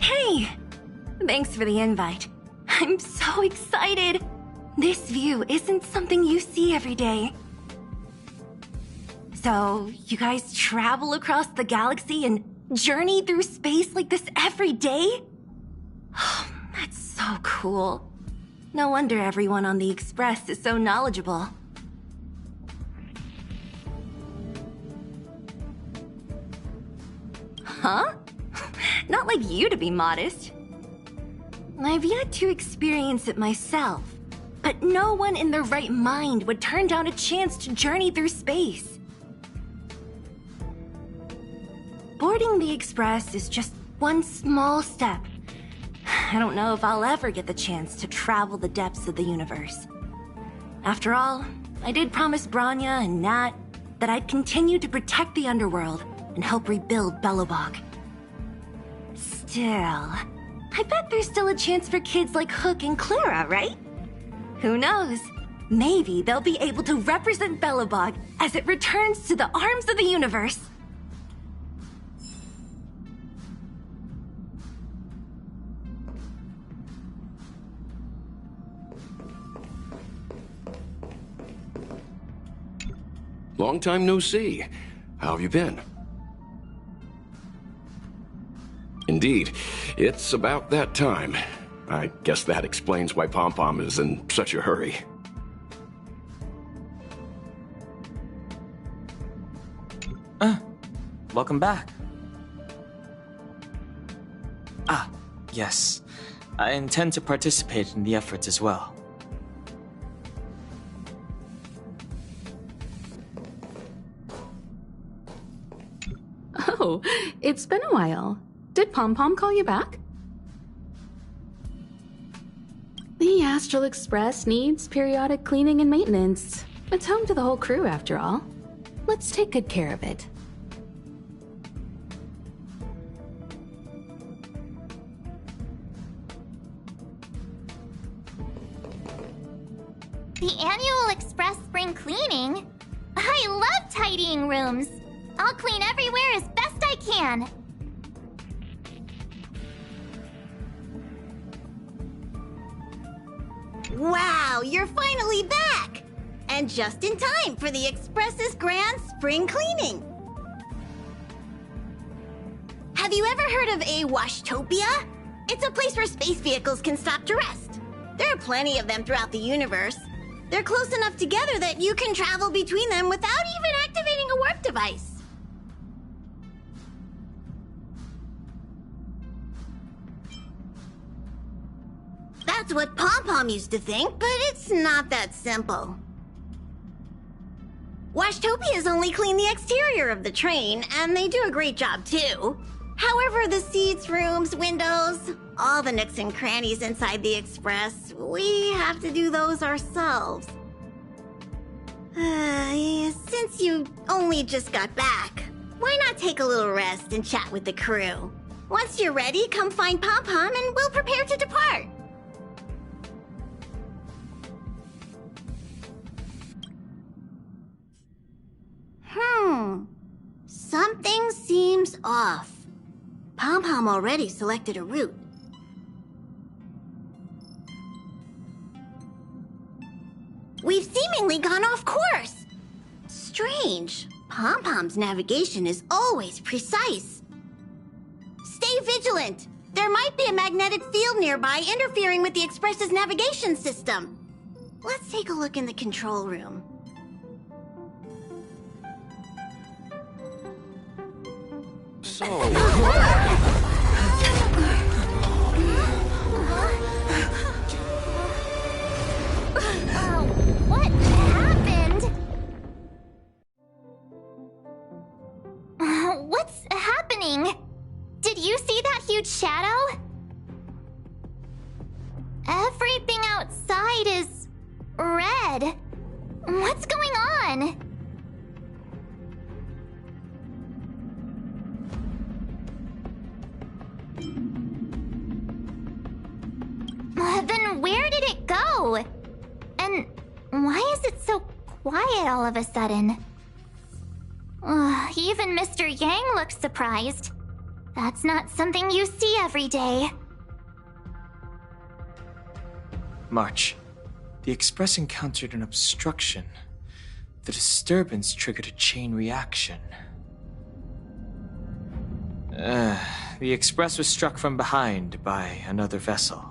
Hey! Thanks for the invite. I'm so excited! This view isn't something you see every day. So, you guys travel across the galaxy and journey through space like this every day? Oh, that's so cool. No wonder everyone on the Express is so knowledgeable. Huh? Not like you to be modest. I've yet to experience it myself, but no one in their right mind would turn down a chance to journey through space. Boarding the Express is just one small step. I don't know if I'll ever get the chance to travel the depths of the universe. After all, I did promise Branya and Nat that I'd continue to protect the underworld and help rebuild Belobog. Still, I bet there's still a chance for kids like Hook and Clara, right? Who knows? Maybe they'll be able to represent Belobog as it returns to the arms of the universe. Long time no see. How have you been? Indeed, it's about that time. I guess that explains why Pom-Pom is in such a hurry. Welcome back. Ah, yes. I intend to participate in the efforts as well. Oh, it's been a while. Did Pom-Pom call you back? The Astral Express needs periodic cleaning and maintenance. It's home to the whole crew, after all. Let's take good care of it. The annual Express spring cleaning? I love tidying rooms. I'll clean everywhere as best I can. Wow, you're finally back! And just in time for the Express's grand spring cleaning. Have you ever heard of a washtopia? It's a place where space vehicles can stop to rest. There are plenty of them throughout the universe. They're close enough together that you can travel between them without even activating a warp device. That's what Pom-Pom used to think, but it's not that simple. Washtopia's only clean the exterior of the train, and they do a great job too. However, the seats, rooms, windows, all the nooks and crannies inside the Express, we have to do those ourselves. Since you only just got back, why not take a little rest and chat with the crew? Once you're ready, come find Pom-Pom and we'll prepare to depart. Something seems off. Pom-Pom already selected a route. We've seemingly gone off course. Strange. Pom-Pom's navigation is always precise. Stay vigilant. There might be a magnetic field nearby interfering with the Express's navigation system. Let's take a look in the control room. So... What happened? What's happening? Did you see that huge shadow? Everything outside is red. What's going on? Then where did it go? And why is it so quiet all of a sudden? Even Mr. Yang looks surprised. That's not something you see every day. March. The Express encountered an obstruction. The disturbance triggered a chain reaction. The Express was struck from behind by another vessel.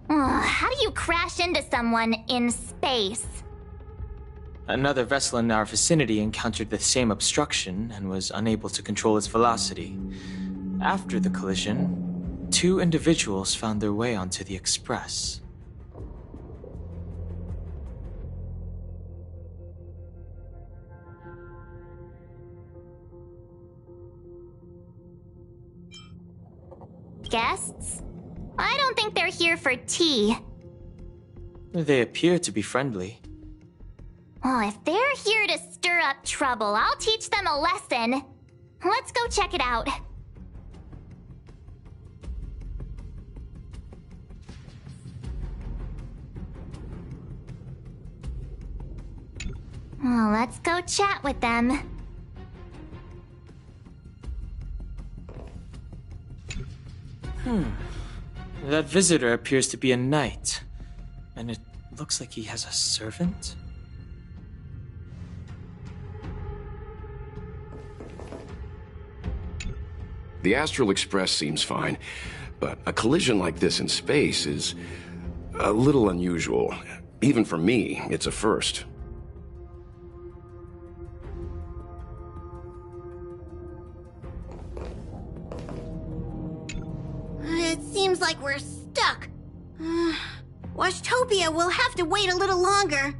How do you crash into someone in space? Another vessel in our vicinity encountered the same obstruction and was unable to control its velocity. After the collision, 2 individuals found their way onto the Express. Guests? I don't think they're here for tea. They appear to be friendly. Well, if they're here to stir up trouble, I'll teach them a lesson. Let's go check it out. Well, let's go chat with them. That visitor appears to be a knight. And it looks like he has a servant? The Astral Express seems fine, but a collision like this in space is a little unusual. Even for me, it's a first. It seems like we're stuck. Washtopia will have to wait a little longer.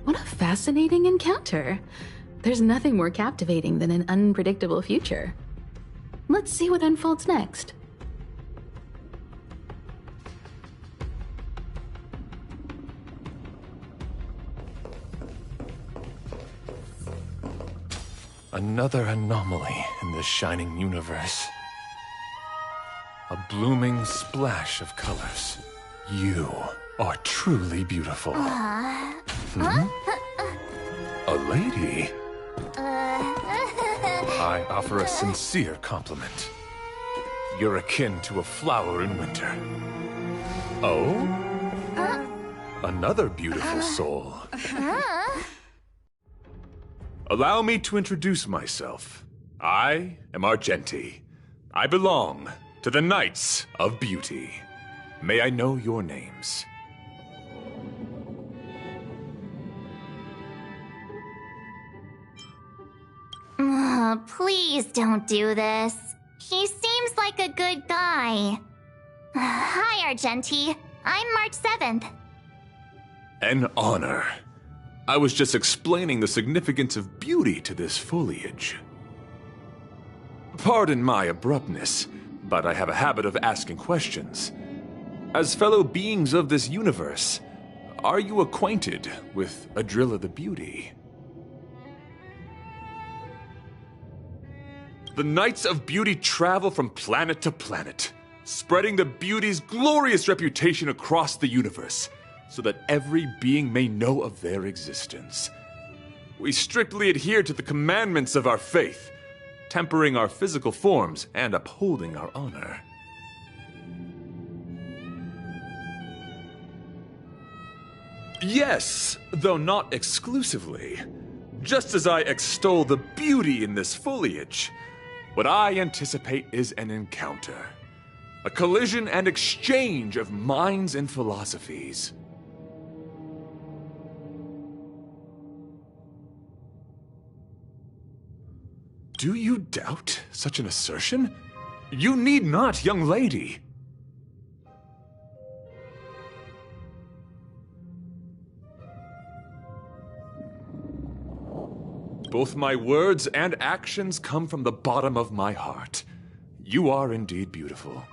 What a fascinating encounter. There's nothing more captivating than an unpredictable future. Let's see what unfolds next. Another anomaly in the shining universe. A blooming splash of colors. You are truly beautiful. A lady? I offer a sincere compliment. You're akin to a flower in winter. Oh? Another beautiful soul. Allow me to introduce myself. I am Argenti. I belong to the Knights of Beauty. May I know your names? Please don't do this. He seems like a good guy. Hi, Argenti. I'm March 7th. An honor. I was just explaining the significance of beauty to this foliage. Pardon my abruptness, but I have a habit of asking questions. As fellow beings of this universe, are you acquainted with Adrilla the Beauty? The Knights of Beauty travel from planet to planet, spreading the beauty's glorious reputation across the universe, so that every being may know of their existence. We strictly adhere to the commandments of our faith, tempering our physical forms and upholding our honor. Yes, though not exclusively. Just as I extol the beauty in this foliage, what I anticipate is an encounter. A collision and exchange of minds and philosophies. Do you doubt such an assertion? You need not, young lady. Both my words and actions come from the bottom of my heart. You are indeed beautiful,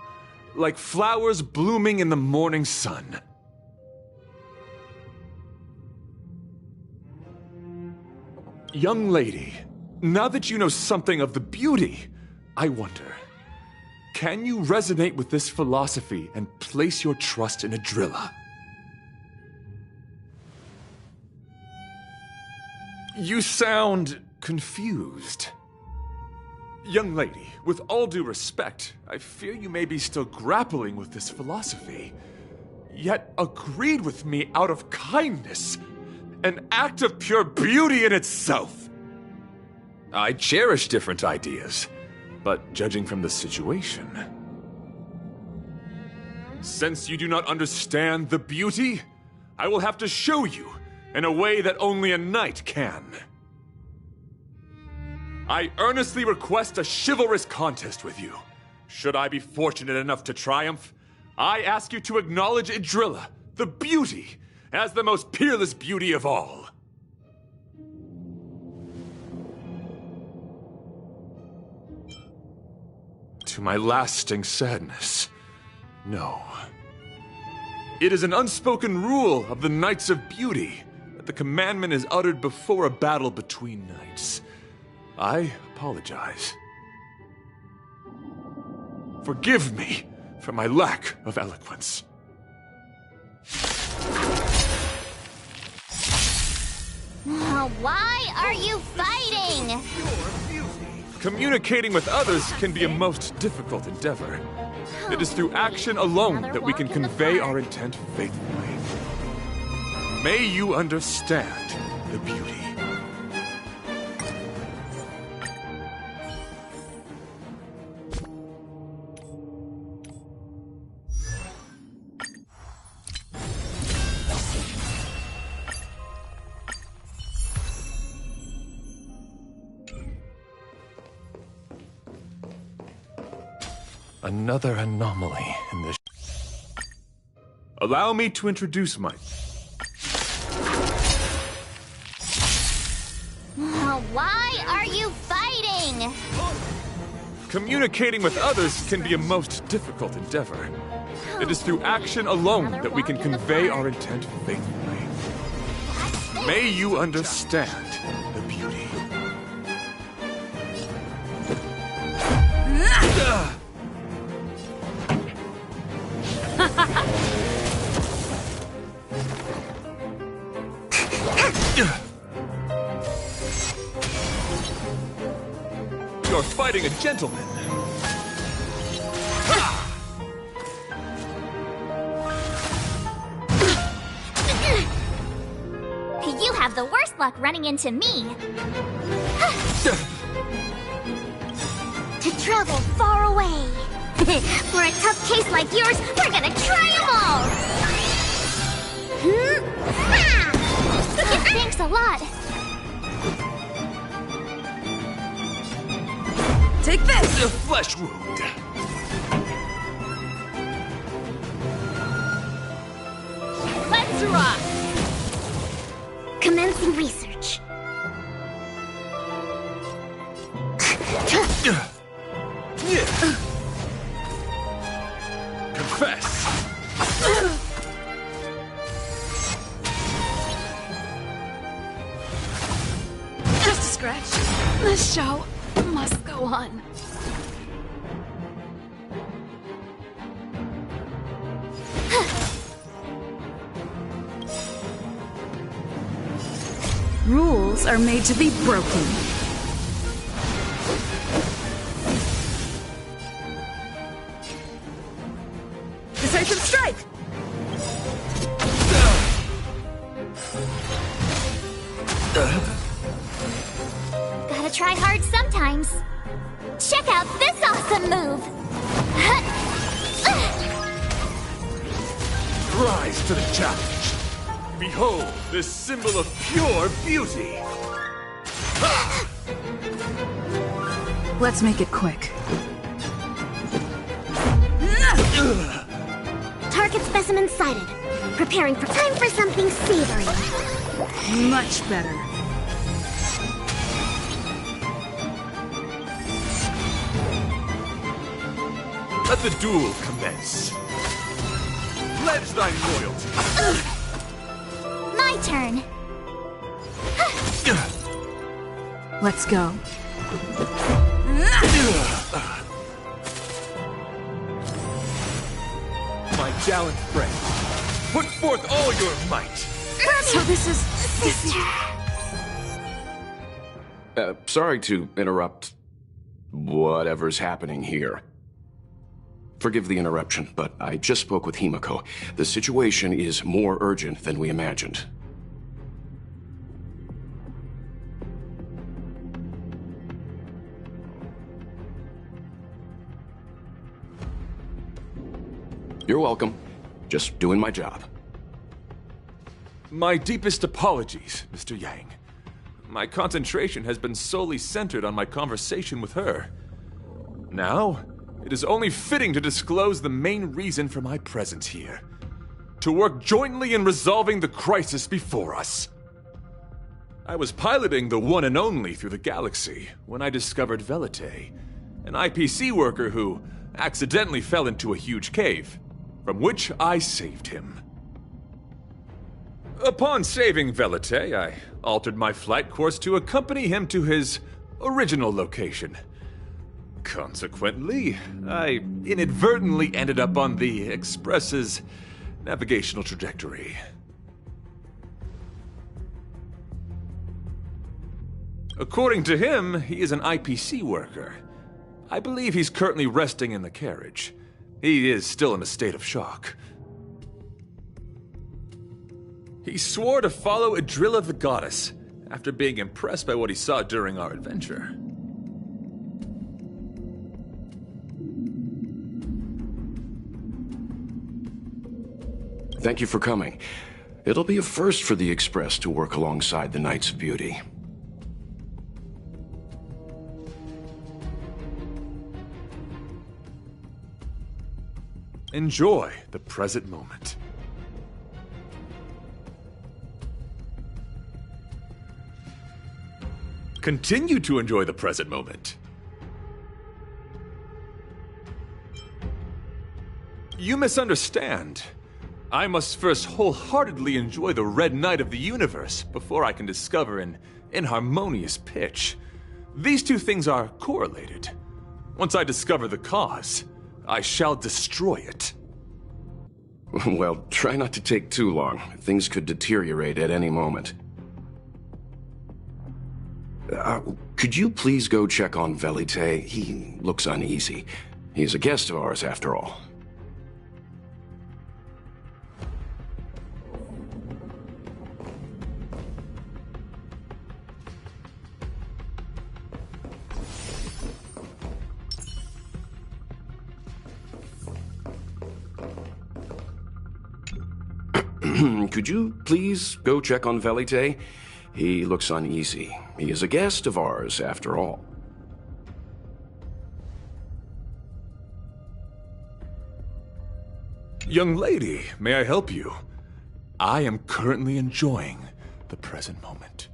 like flowers blooming in the morning sun. Young lady, now that you know something of the beauty, I wonder, can you resonate with this philosophy and place your trust in Adrilla? You sound confused. Young lady, with all due respect, I fear you may be still grappling with this philosophy, yet agreed with me out of kindness, an act of pure beauty in itself. I cherish different ideas, but judging from the situation, since you do not understand the beauty, I will have to show you in a way that only a knight can. I earnestly request a chivalrous contest with you. Should I be fortunate enough to triumph, I ask you to acknowledge Adrilla, the beauty, as the most peerless beauty of all. To my lasting sadness, no. It is an unspoken rule of the Knights of Beauty that the commandment is uttered before a battle between knights. I apologize. Forgive me for my lack of eloquence. Why are you fighting? Communicating with others can be a most difficult endeavor. It is through action alone that we can convey our intent faithfully. May you understand the beauty. Another anomaly in this. Allow me to introduce my. Why are you fighting? Communicating with others can be a most difficult endeavor. It is through action alone that we can convey our intent faithfully. May you understand the beauty. You're fighting a gentleman. You have the worst luck running into me. To travel far away. For a tough case like yours, we're gonna try them all! Thanks a lot. Take this! A flesh wound. Let's rock! Commencing research. Confess. Just a scratch. The show must go on. Rules are made to be broken. Decisive strike! Gotta try hard sometimes. Check out this awesome move! Rise to the challenge. Behold this symbol of pure beauty. Let's make it quick. Target specimen sighted. Preparing for time for something savory. Much better. Let the duel commence. Pledge thy loyalty. My turn. Let's go. My gallant friend, put forth all your might. So this is... Sister. Sorry to interrupt whatever's happening here. Forgive the interruption, but I just spoke with Himiko. The situation is more urgent than we imagined. You're welcome. Just doing my job. My deepest apologies, Mr. Yang. My concentration has been solely centered on my conversation with her. Now, it is only fitting to disclose the main reason for my presence here. To work jointly in resolving the crisis before us. I was piloting the one and only through the galaxy when I discovered Velite, an IPC worker who accidentally fell into a huge cave, from which I saved him. Upon saving Velite, I altered my flight course to accompany him to his original location. Consequently, I inadvertently ended up on the Express's navigational trajectory. According to him, he is an IPC worker. I believe he's currently resting in the carriage. He is still in a state of shock. He swore to follow Adrilla the Goddess after being impressed by what he saw during our adventure. Thank you for coming. It'll be a first for the Express to work alongside the Knights of Beauty. Enjoy the present moment. Continue to enjoy the present moment. You misunderstand. I must first wholeheartedly enjoy the red night of the universe before I can discover an inharmonious pitch. These two things are correlated. Once I discover the cause, I shall destroy it. Well, try not to take too long. Things could deteriorate at any moment. Could you please go check on Velite? He looks uneasy. He's a guest of ours, after all. Could you please go check on Velite? He looks uneasy. He is a guest of ours, after all. Young lady, may I help you? I am currently enjoying the present moment.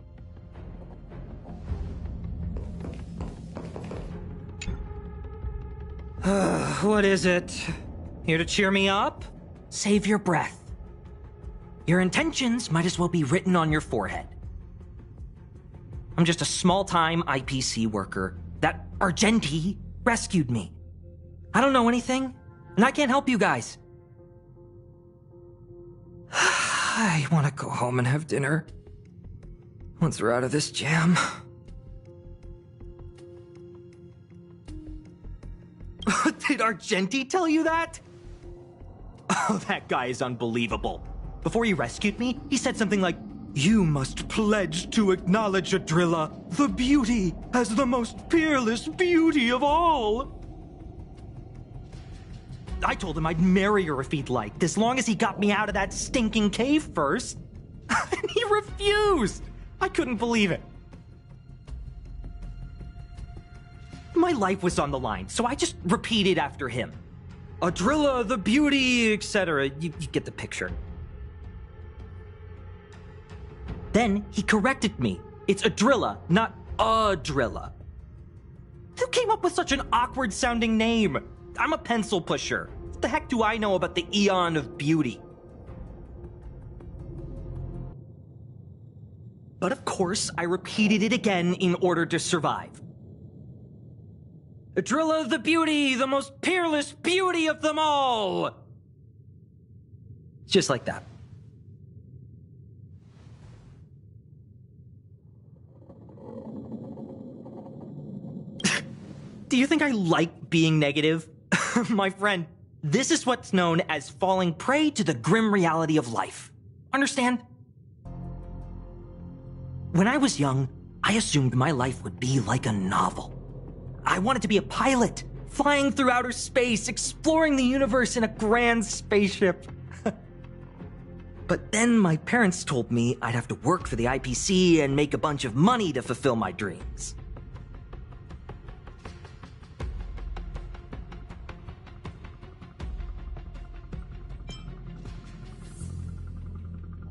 What is it? Here to cheer me up? Save your breath. Your intentions might as well be written on your forehead. I'm just a small-time IPC worker. That Argenti rescued me. I don't know anything, and I can't help you guys. I want to go home and have dinner. Once we're out of this jam. Did Argenti tell you that? Oh, that guy is unbelievable. Before he rescued me, he said something like, "You must pledge to acknowledge Adrilla, the beauty, as the most peerless beauty of all." I told him I'd marry her if he'd liked, as long as he got me out of that stinking cave first. And he refused! I couldn't believe it. My life was on the line, so I just repeated after him. Adrilla, the beauty, etc. You get the picture. Then he corrected me. It's Adrilla, not Adrilla. Who came up with such an awkward-sounding name? I'm a pencil pusher. What the heck do I know about the Eon of Beauty? But of course, I repeated it again in order to survive. Adrilla the beauty, the most peerless beauty of them all! Just like that. Do you think I like being negative? My friend, this is what's known as falling prey to the grim reality of life. Understand? When I was young, I assumed my life would be like a novel. I wanted to be a pilot, flying through outer space, exploring the universe in a grand spaceship. But then my parents told me I'd have to work for the IPC and make a bunch of money to fulfill my dreams.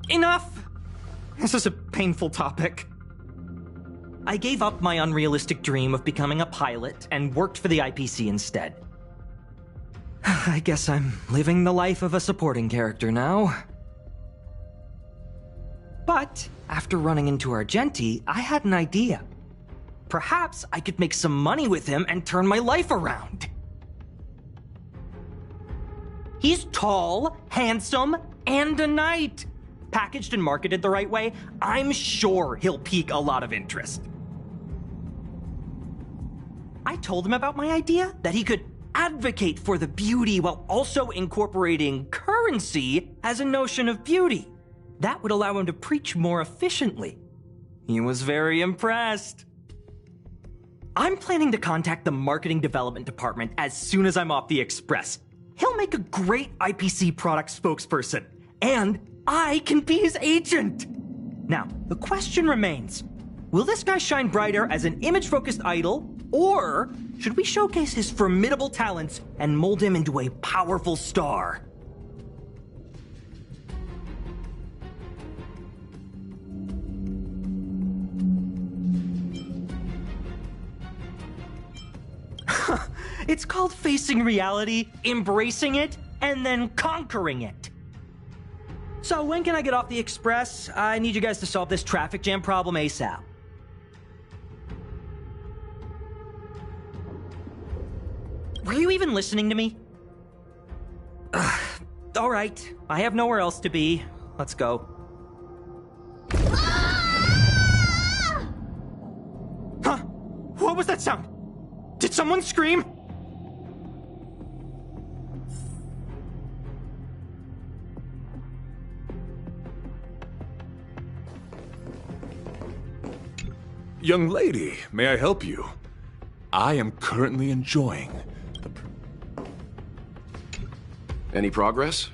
Enough! This is a painful topic. I gave up my unrealistic dream of becoming a pilot and worked for the IPC instead. I guess I'm living the life of a supporting character now. But after running into Argenti, I had an idea. Perhaps I could make some money with him and turn my life around. He's tall, handsome, and a knight. Packaged and marketed the right way, I'm sure he'll pique a lot of interest. I told him about my idea, that he could advocate for the beauty while also incorporating currency as a notion of beauty. That would allow him to preach more efficiently. He was very impressed. I'm planning to contact the marketing development department as soon as I'm off the express. He'll make a great IPC product spokesperson, and I can be his agent. Now, the question remains, will this guy shine brighter as an image-focused idol, or should we showcase his formidable talents and mold him into a powerful star? It's called facing reality, embracing it, and then conquering it. So when can I get off the express? I need you guys to solve this traffic jam problem ASAP. Were you even listening to me? All right, I have nowhere else to be. Let's go. Ah! Huh? What was that sound? Did someone scream? Young lady, may I help you? I am currently enjoying the... Any progress?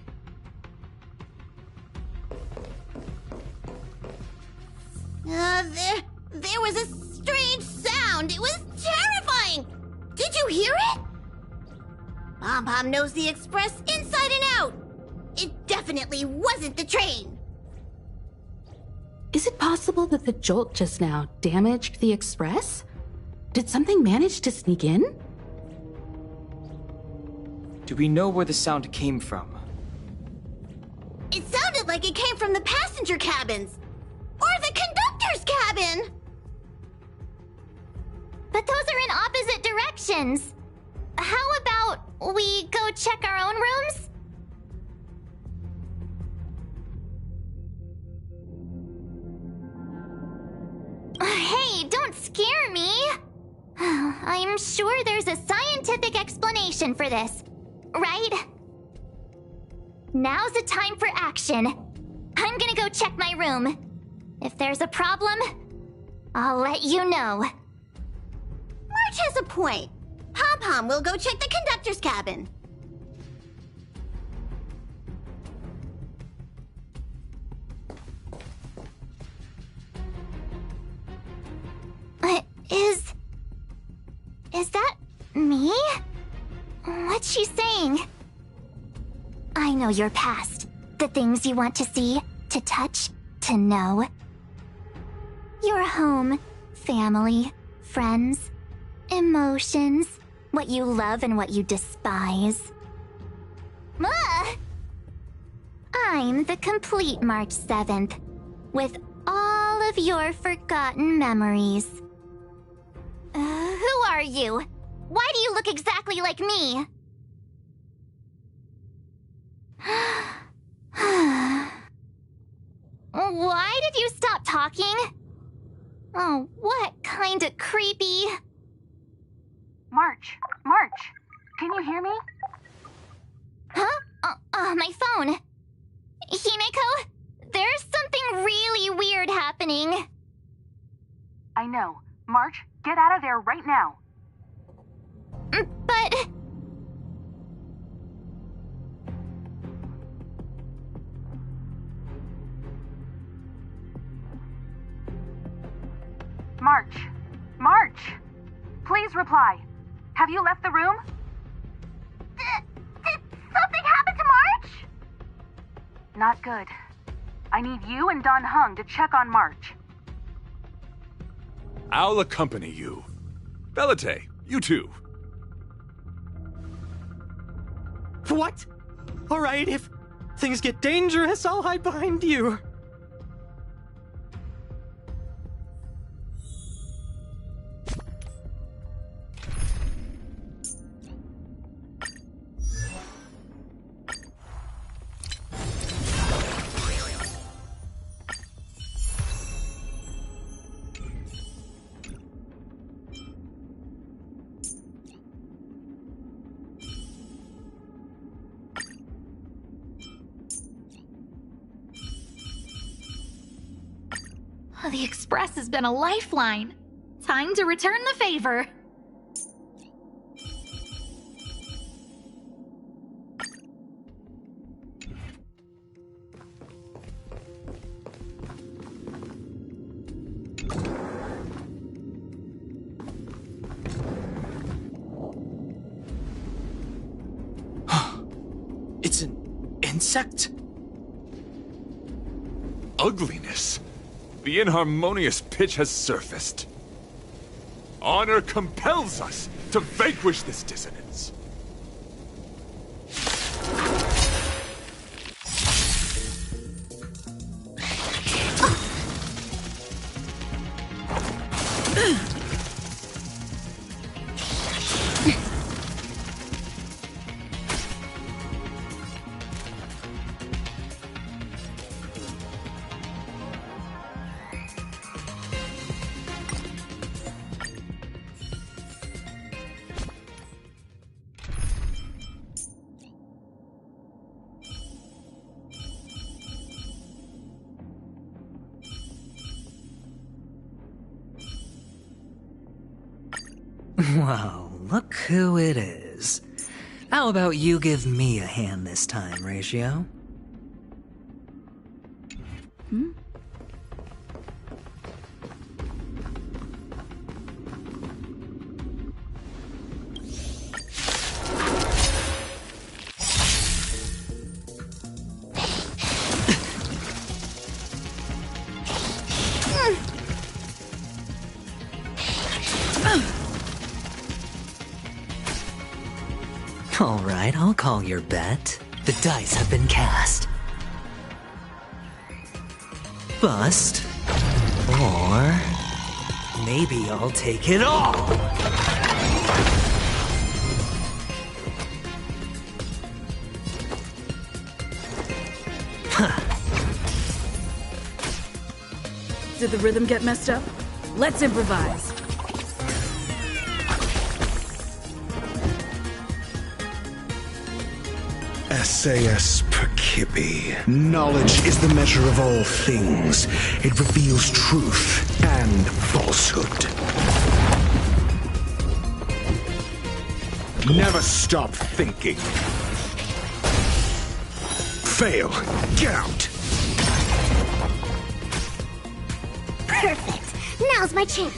There was a strange sound. It was terrifying. Did you hear it? Pom-Pom knows the Express inside and out. It definitely wasn't the train! Is it possible that the jolt just now damaged the express? Did something manage to sneak in? Do we know where the sound came from? It sounded like it came from the passenger cabins! Or the conductor's cabin! But those are in opposite directions. How about we go check our own rooms? Hey, don't scare me! I'm sure there's a scientific explanation for this, right? Now's the time for action. I'm gonna go check my room. If there's a problem, I'll let you know. March has a point. Pom-Pom will go check the conductor's cabin. Is that me? What's she saying? I know your past. The things you want to see, to touch, to know. Your home, family, friends, emotions, what you love and what you despise. I'm the complete March 7th, with all of your forgotten memories. Who are you? Why do you look exactly like me? Why did you stop talking? Oh, what kind of creepy... March, can you hear me? Huh? My phone. Himeko, there's something really weird happening. I know. March, get out of there right now. But... March! Please reply. Have you left the room? Did something happen to March? Not good. I need you and Don Hung to check on March. I'll accompany you. Belate, you too. What? All right, if things get dangerous, I'll hide behind you. The Express has been a lifeline. Time to return the favor. It's an insect? Ugliness. The inharmonious pitch has surfaced. Honor compels us to vanquish this dissonance. Well, look who it is. How about you give me a hand this time, Ratio? Alright, I'll call your bet. The dice have been cast. Bust. Or... maybe I'll take it all! Did the rhythm get messed up? Let's improvise. SAS Perkibi. Knowledge is the measure of all things. It reveals truth and falsehood. Never stop thinking. Fail. Get out. Perfect. Now's my chance.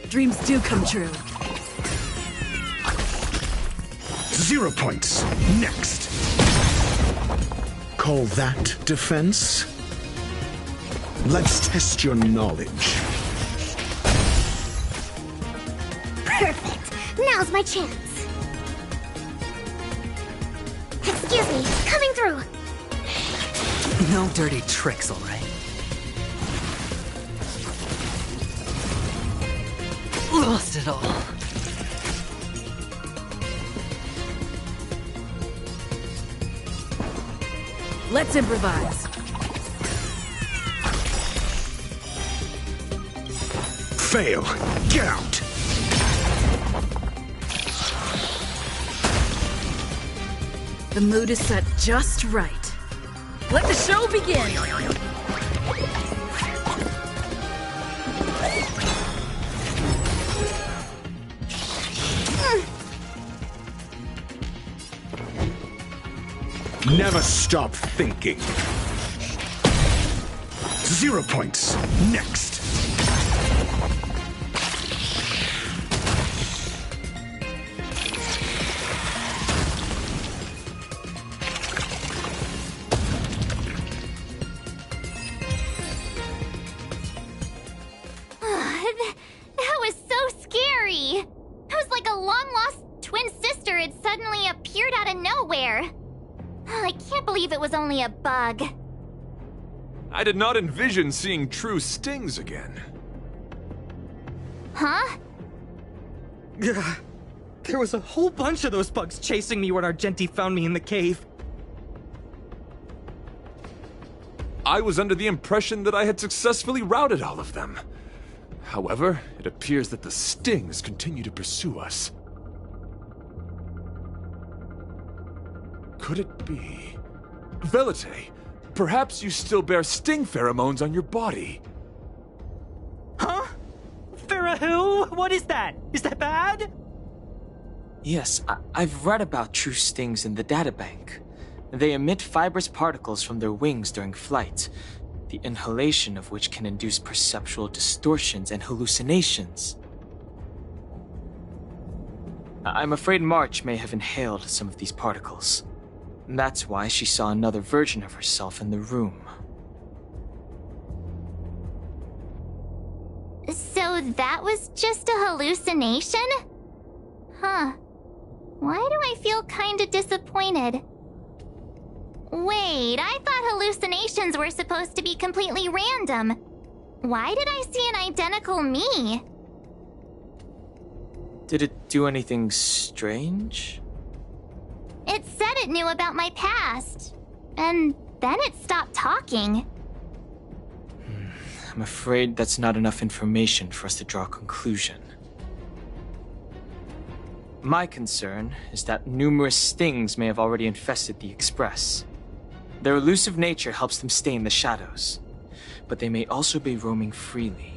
Dreams do come true. 0 points. Next. Call that defense? Let's test your knowledge. Perfect. Now's my chance. Excuse me, coming through. No dirty tricks, alright? Lost it all. Let's improvise. Fail. Get out. The mood is set just right. Let the show begin! Never stop thinking. 0 points. Next. That was so scary. It was like a long-lost twin sister had suddenly appeared out of nowhere. I can't believe it was only a bug. I did not envision seeing true stings again. Huh? There was a whole bunch of those bugs chasing me when Argenti found me in the cave. I was under the impression that I had successfully routed all of them. However, it appears that the stings continue to pursue us. Could it be? Velite, perhaps you still bear sting pheromones on your body. Huh? Farahoo? What is that? Is that bad? Yes, I've read about true stings in the databank. They emit fibrous particles from their wings during flight, the inhalation of which can induce perceptual distortions and hallucinations. I'm afraid March may have inhaled some of these particles. That's why she saw another version of herself in the room. So that was just a hallucination? Huh. Why do I feel kinda disappointed? Wait, I thought hallucinations were supposed to be completely random. Why did I see an identical me? Did it do anything strange? It said it knew about my past. And then it stopped talking. I'm afraid that's not enough information for us to draw a conclusion. My concern is that numerous stings may have already infested the Express. Their elusive nature helps them stay in the shadows. but they may also be roaming freely.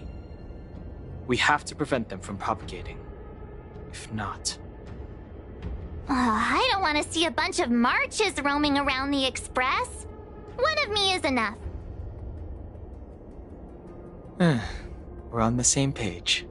We have to prevent them from propagating. If not... I don't want to see a bunch of marches roaming around the Express. One of me is enough. We're on the same page.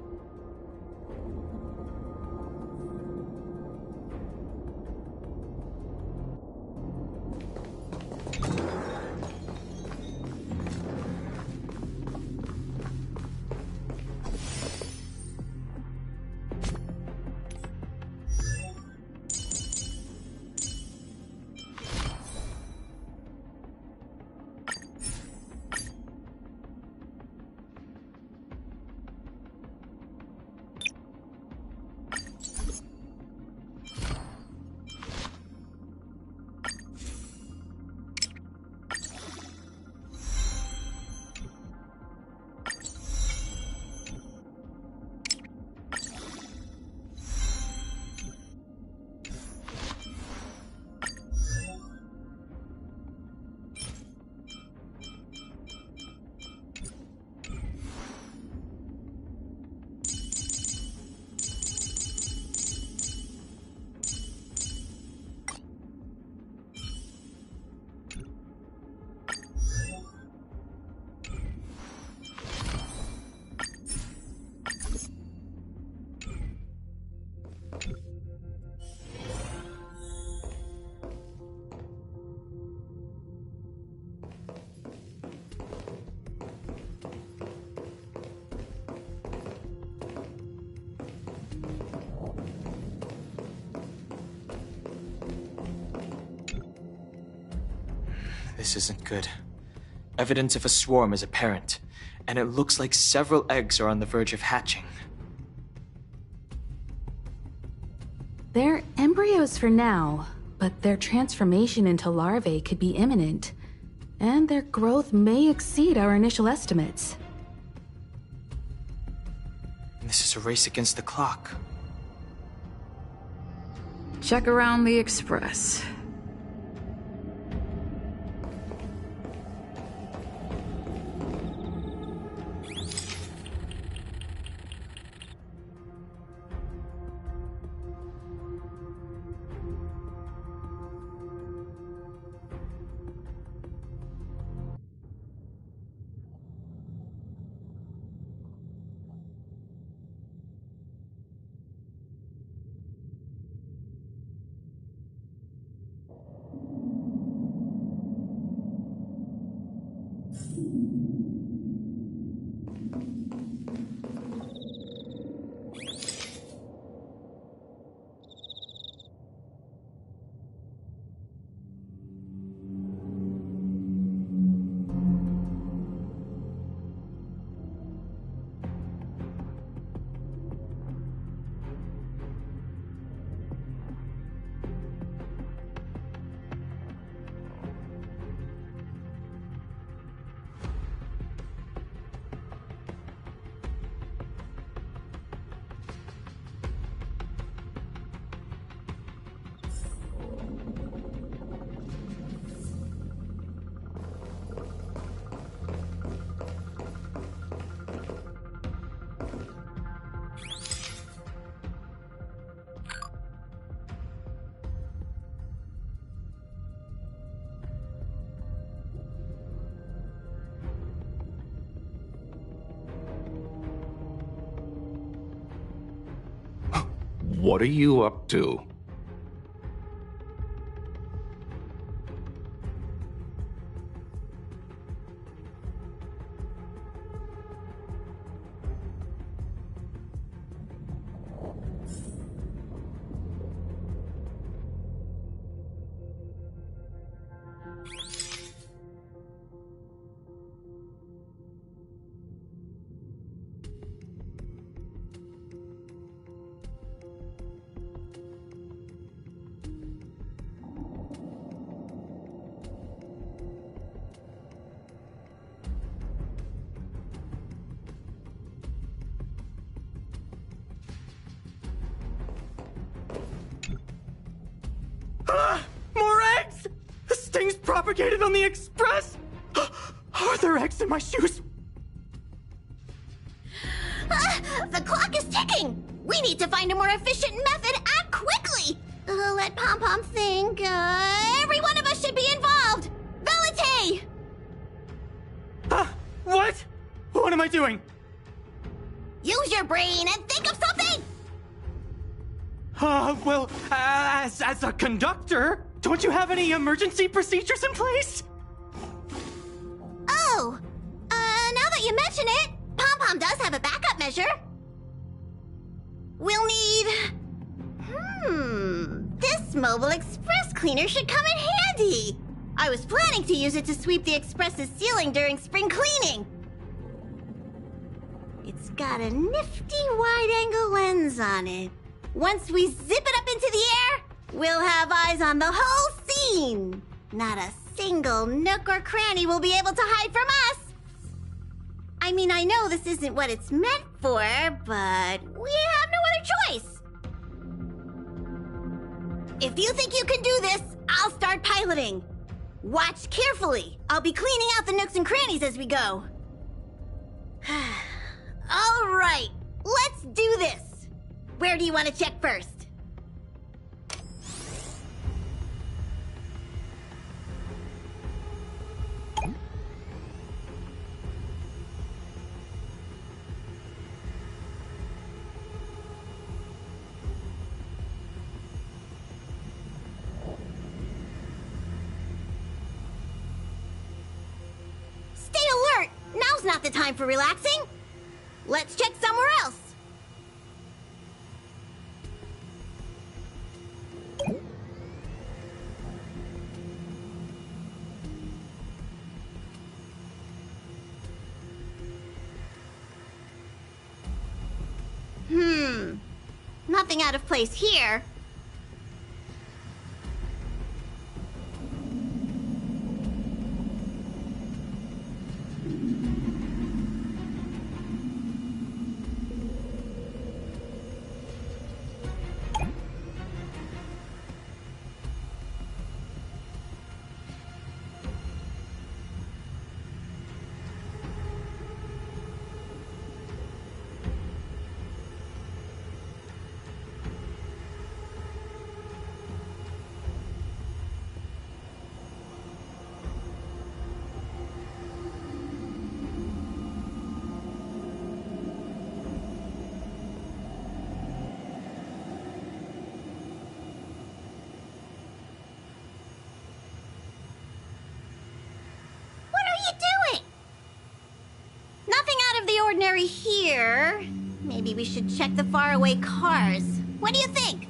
This isn't good. Evidence of a swarm is apparent, and it looks like several eggs are on the verge of hatching. They're embryos for now, but their transformation into larvae could be imminent, and their growth may exceed our initial estimates. This is a race against the clock. Check around the Express. What are you up to? More eggs! This thing's propagated on the Express! Are there eggs in my shoes? ticking! We need to find a more efficient method and quickly! Let Pom-Pom think. Every one of us should be involved! Valete! What? What am I doing? Use your brain and think of something! As a conductor, don't you have any emergency procedures in place? Oh, now that you mention it, Pom-Pom does have a backup measure. We'll need... This mobile express cleaner should come in handy. I was planning to use it to sweep the express's ceiling during spring cleaning. It's got a nifty wide-angle lens on it. Once we zip it up into the air, we'll have eyes on the whole scene. Not a single nook or cranny will be able to hide from us. I mean, I know this isn't what it's meant for, but we have no other choice. If you think you can do this, I'll start piloting. Watch carefully. I'll be cleaning out the nooks and crannies as we go. All right, let's do this. Where do you want to check first? Stay alert! Now's not the time for relaxing. Let's check somewhere else. Nothing out of place here. Ordinary here. Maybe we should check the faraway cars. What do you think?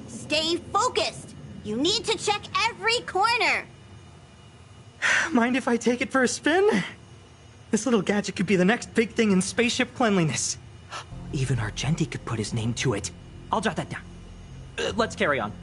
Stay focused. You need to check every corner. Mind if I take it for a spin? This little gadget could be the next big thing in spaceship cleanliness. Even Argenti could put his name to it. I'll jot that down. Let's carry on.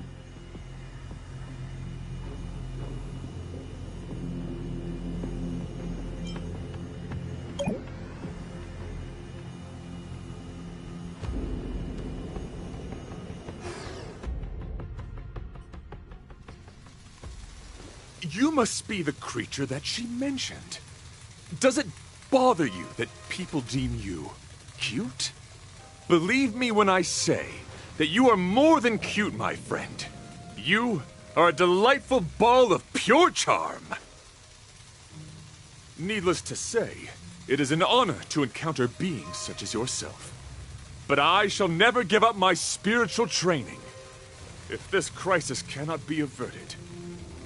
You must be the creature that she mentioned. Does it bother you that people deem you cute? Believe me when I say that you are more than cute, my friend. You are a delightful ball of pure charm. Needless to say, it is an honor to encounter beings such as yourself. But I shall never give up my spiritual training. If this crisis cannot be averted,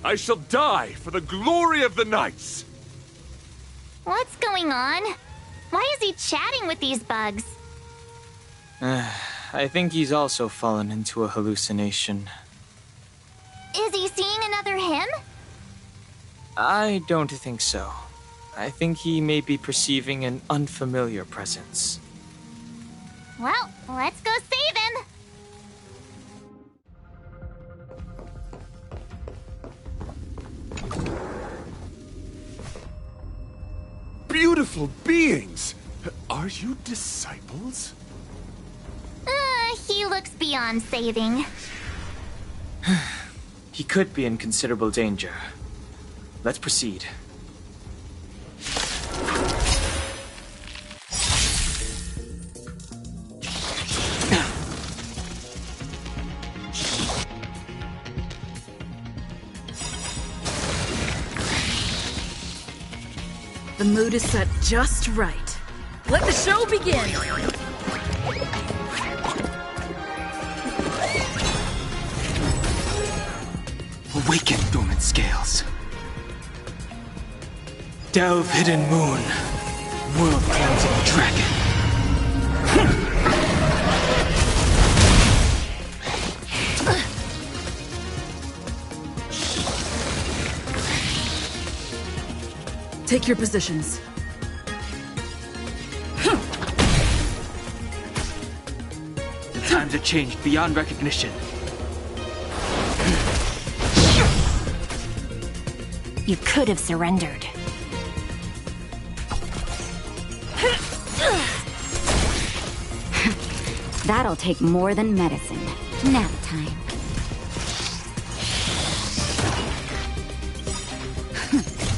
I shall die for the glory of the Knights! What's going on? Why is he chatting with these bugs? I think he's also fallen into a hallucination. Is he seeing another him? I don't think so. I think he may be perceiving an unfamiliar presence. Well, let's go save him! Beautiful beings! Are you disciples? He looks beyond saving. He could be in considerable danger. Let's proceed. The mood is set just right. Let the show begin! Awaken, dormant scales. Delve, hidden moon. World cleansing dragon. Take your positions. The times have changed beyond recognition. You could have surrendered. That'll take more than medicine. Nap time.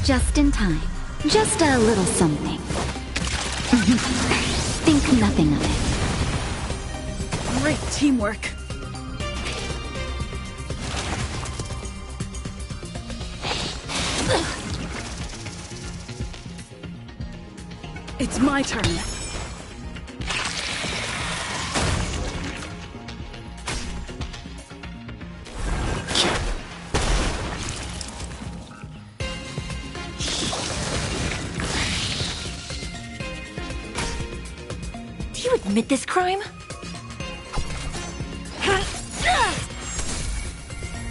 Just in time. Just a little something. Think nothing of it. Great teamwork. It's my turn. Do you admit this crime?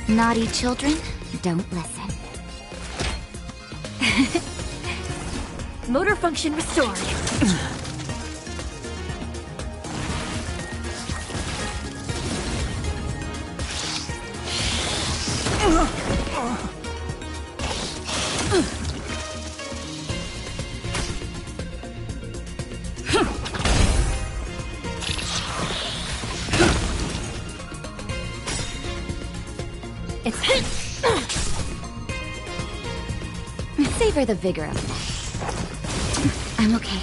Naughty children, don't listen. Motor function restored. Savor the vigor of that. I'm okay.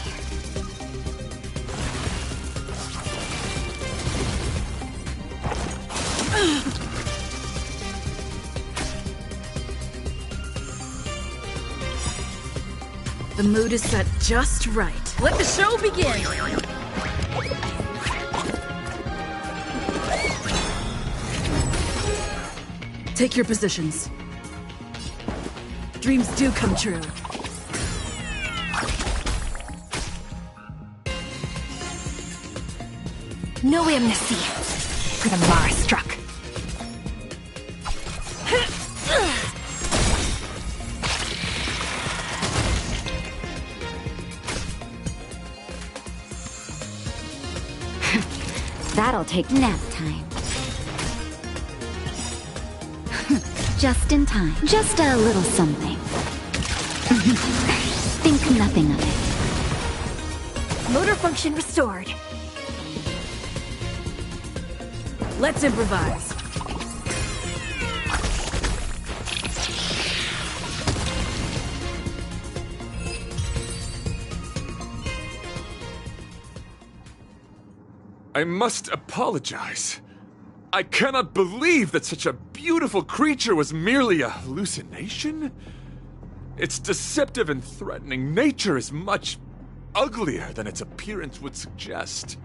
The mood is set just right. Let the show begin! Take your positions. Dreams do come true. No amnesty for the Mara struck. That'll take nap time. Just in time. Just a little something. Think nothing of it. Motor function restored. Let's improvise. I must apologize. I cannot believe that such a beautiful creature was merely a hallucination. Its deceptive and threatening nature is much uglier than its appearance would suggest.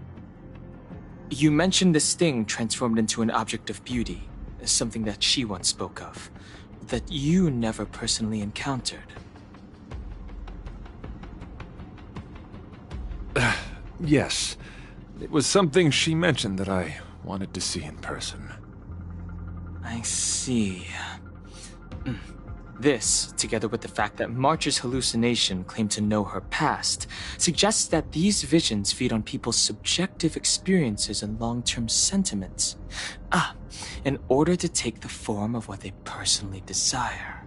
You mentioned this thing transformed into an object of beauty, something that she once spoke of, that you never personally encountered. Yes. It was something she mentioned that I wanted to see in person. I see. This, together with the fact that March's hallucination claimed to know her past, suggests that these visions feed on people's subjective experiences and long-term sentiments. In order to take the form of what they personally desire.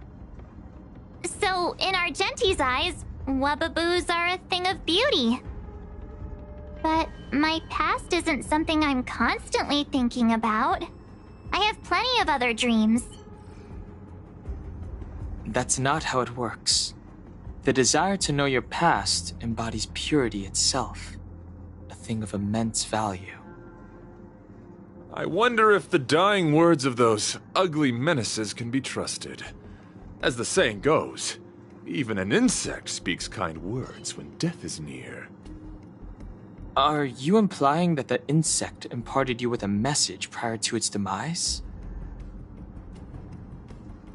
So, in Argenti's eyes, Wubbaboos are a thing of beauty. But my past isn't something I'm constantly thinking about. I have plenty of other dreams. That's not how it works. The desire to know your past embodies purity itself, a thing of immense value. I wonder if the dying words of those ugly menaces can be trusted. As the saying goes, Even an insect speaks kind words when death is near. Are you implying that the insect imparted you with a message prior to its demise?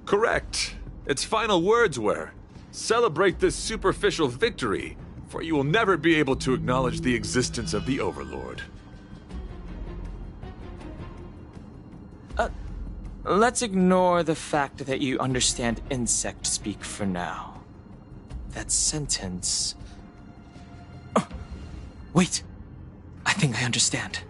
Correct. Its final words were, "Celebrate this superficial victory, for you will never be able to acknowledge the existence of the Overlord." Let's ignore the fact that you understand insect speak for now. That sentence... Oh, wait! I think I understand.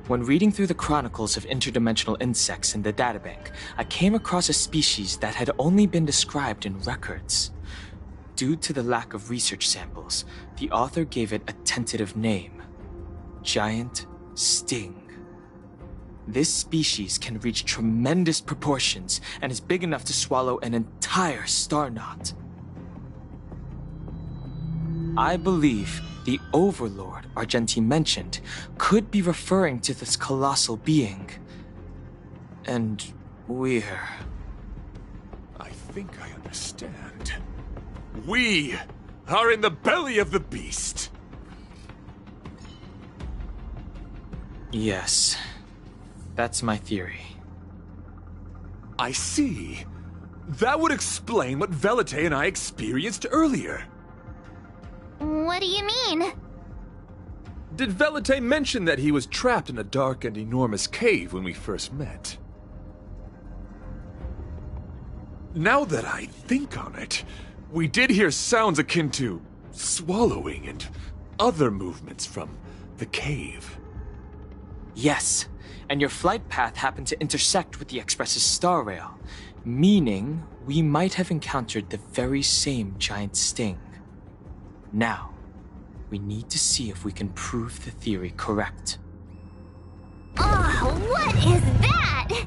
When reading through the chronicles of interdimensional insects in the databank, I came across a species that had only been described in records. Due to the lack of research samples, the author gave it a tentative name: Giant Sting. This species can reach tremendous proportions and is big enough to swallow an entire star knot. I believe the Overlord Argenti mentioned could be referring to this colossal being. And we're... I think I understand. We are in the belly of the beast. Yes. That's my theory. I see. That would explain what Velite and I experienced earlier. What do you mean? Did Velite mention that he was trapped in a dark and enormous cave when we first met? Now that I think on it, we did hear sounds akin to swallowing and other movements from the cave. Yes, and your flight path happened to intersect with the Express's star rail, meaning we might have encountered the very same giant sting. Now, we need to see if we can prove the theory correct. Oh, what is that?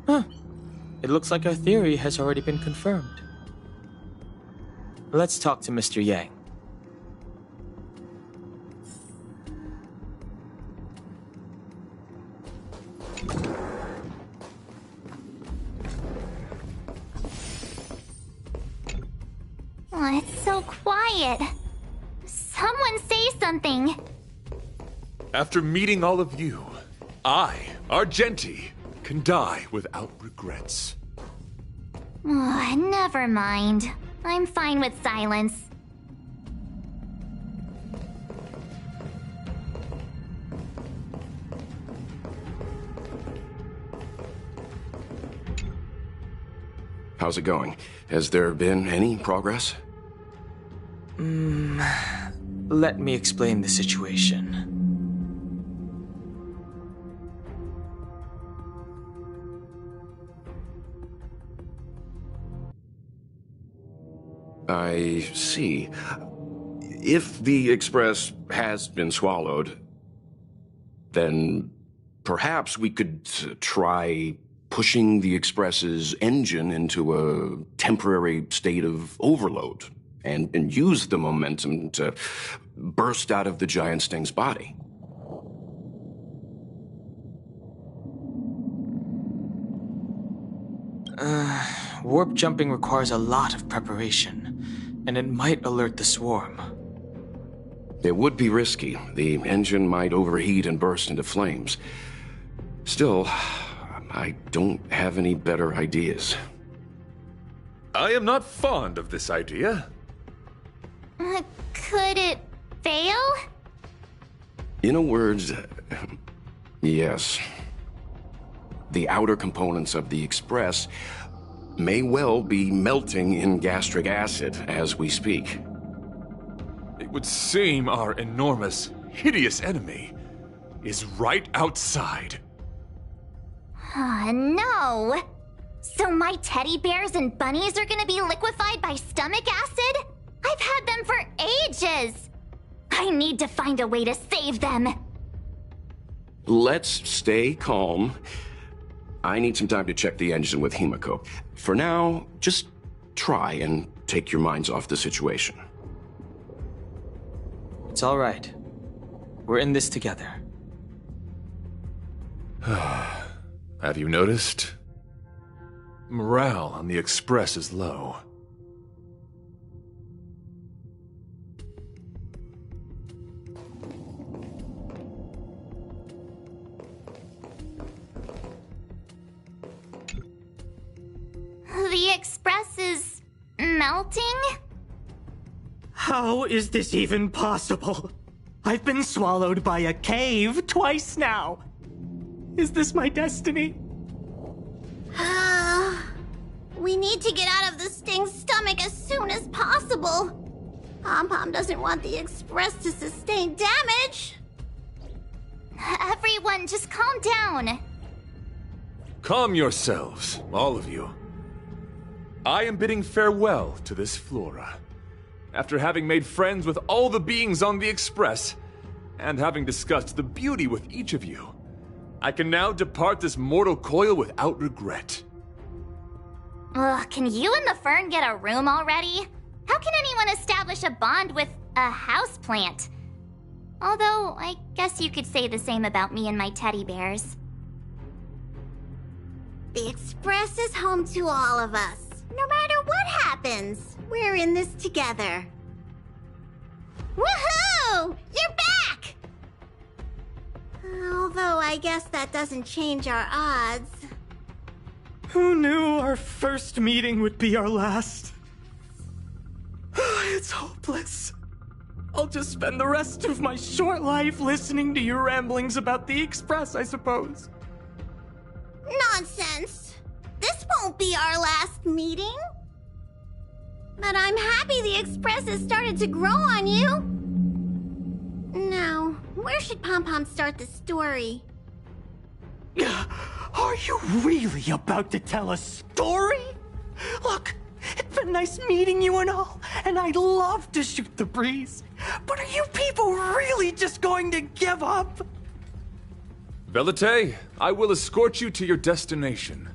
Huh. It looks like our theory has already been confirmed. Let's talk to Mr. Yang. Oh, it's so quiet. Someone say something. After meeting all of you, I, Argenti, can die without regrets. Oh, never mind. I'm fine with silence. How's it going? Has there been any progress? Let me explain the situation. I see. If the Express has been swallowed, then perhaps we could try pushing the Express's engine into a temporary state of overload and use the momentum to burst out of the giant sting's body. Warp jumping requires a lot of preparation, and it might alert the swarm. It would be risky. The engine might overheat and burst into flames. Still, I don't have any better ideas. I am not fond of this idea. Could it fail? In a word, yes. The outer components of the Express may well be melting in gastric acid as we speak. It would seem our enormous, hideous enemy is right outside. No. So my teddy bears and bunnies are gonna be liquefied by stomach acid? I've had them for ages. I need to find a way to save them. Let's stay calm. I need some time to check the engine with Himiko. For now, just try and take your minds off the situation. It's all right. We're in this together. Have you noticed? Morale on the Express is low. The Express is melting? How is this even possible? I've been swallowed by a cave twice now. Is this my destiny? We need to get out of this thing's stomach as soon as possible. Pom-Pom doesn't want the Express to sustain damage. Everyone, just calm down. Calm yourselves, all of you. I am bidding farewell to this flora. After having made friends with all the beings on the Express, and having discussed the beauty with each of you, I can now depart this mortal coil without regret. Ugh, can you and the fern get a room already? How can anyone establish a bond with a houseplant? Although, I guess you could say the same about me and my teddy bears. The Express is home to all of us. No matter what happens, we're in this together. Woohoo! You're back! Although I guess that doesn't change our odds. Who knew our first meeting would be our last? It's hopeless. I'll just spend the rest of my short life listening to your ramblings about the Express, I suppose. Nonsense! This won't be our last meeting. But I'm happy the Express has started to grow on you. Now, where should Pom-Pom start the story? Are you really about to tell a story? Look, it's been nice meeting you and all, and I'd love to shoot the breeze. But are you people really just going to give up? Velite, I will escort you to your destination.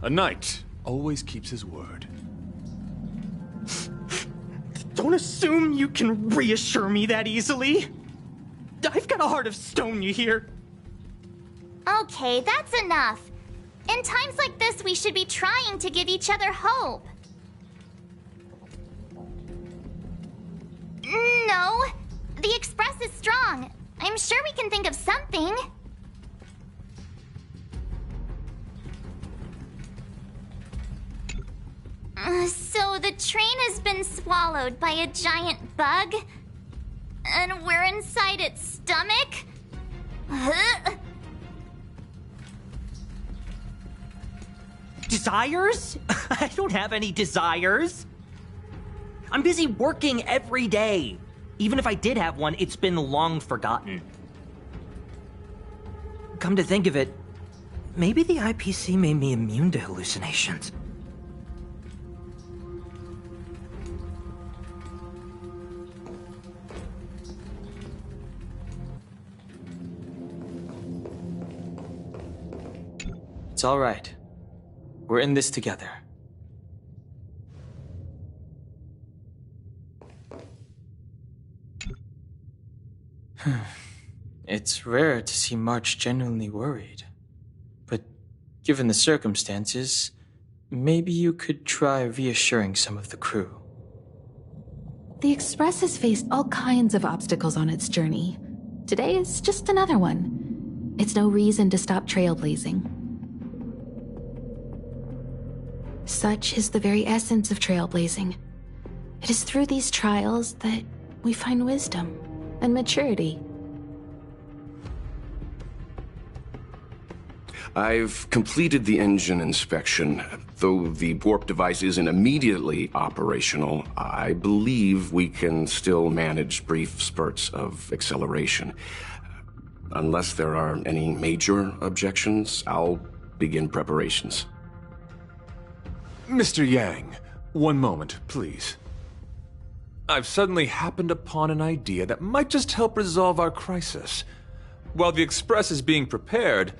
A knight always keeps his word. Don't assume you can reassure me that easily. I've got a heart of stone, you hear? Okay, that's enough. In times like this, we should be trying to give each other hope. No, the Express is strong. I'm sure we can think of something. So the train has been swallowed by a giant bug? And we're inside its stomach? Desires? I don't have any desires. I'm busy working every day. Even if I did have one, it's been long forgotten. Come to think of it, maybe the IPC made me immune to hallucinations. It's all right. We're in this together. It's rare to see March genuinely worried. But given the circumstances, maybe you could try reassuring some of the crew. The Express has faced all kinds of obstacles on its journey. Today is just another one. It's no reason to stop trailblazing. Such is the very essence of trailblazing. It is through these trials that we find wisdom and maturity. I've completed the engine inspection. Though the warp device isn't immediately operational, I believe we can still manage brief spurts of acceleration. Unless there are any major objections, I'll begin preparations. Mr. Yang, one moment, please. I've suddenly happened upon an idea that might just help resolve our crisis. While the Express is being prepared,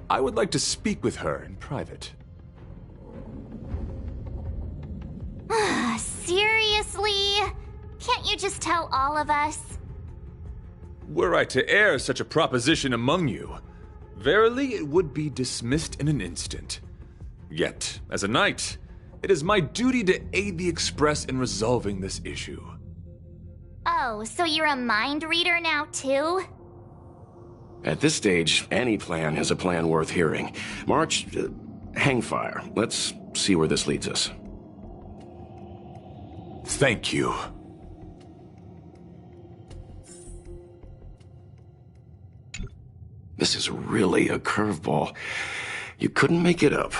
I would like to speak with her in private. Seriously? Can't you just tell all of us? Were I to air such a proposition among you, verily it would be dismissed in an instant. Yet, as a knight, it is my duty to aid the Express in resolving this issue. Oh, so you're a mind reader now, too? At this stage, any plan is a plan worth hearing. March, hang fire. Let's see where this leads us. Thank you. This is really a curveball. You couldn't make it up.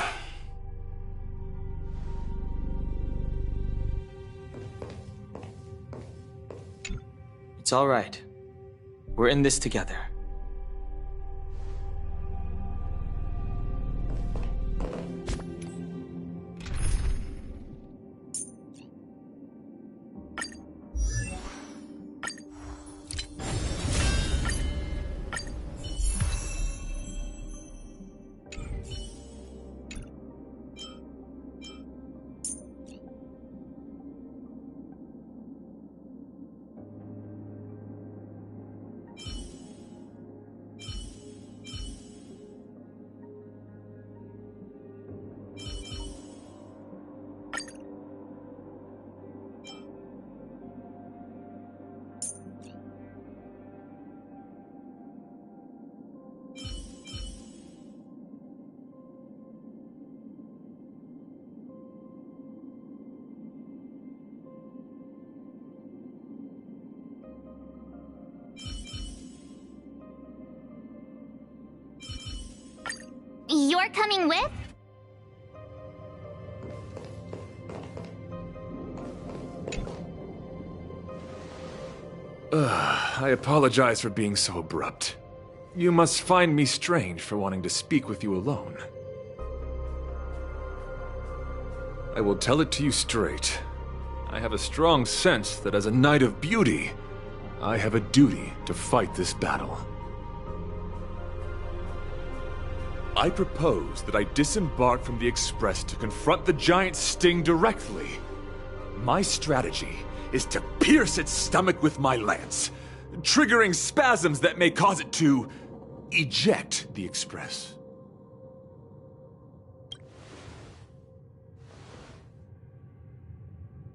It's all right. We're in this together. You're coming with? I apologize for being so abrupt. You must find me strange for wanting to speak with you alone. I will tell it to you straight. I have a strong sense that as a Knight of Beauty, I have a duty to fight this battle. I propose that I disembark from the Express to confront the giant Sting directly. My strategy is to pierce its stomach with my lance, triggering spasms that may cause it to eject the Express.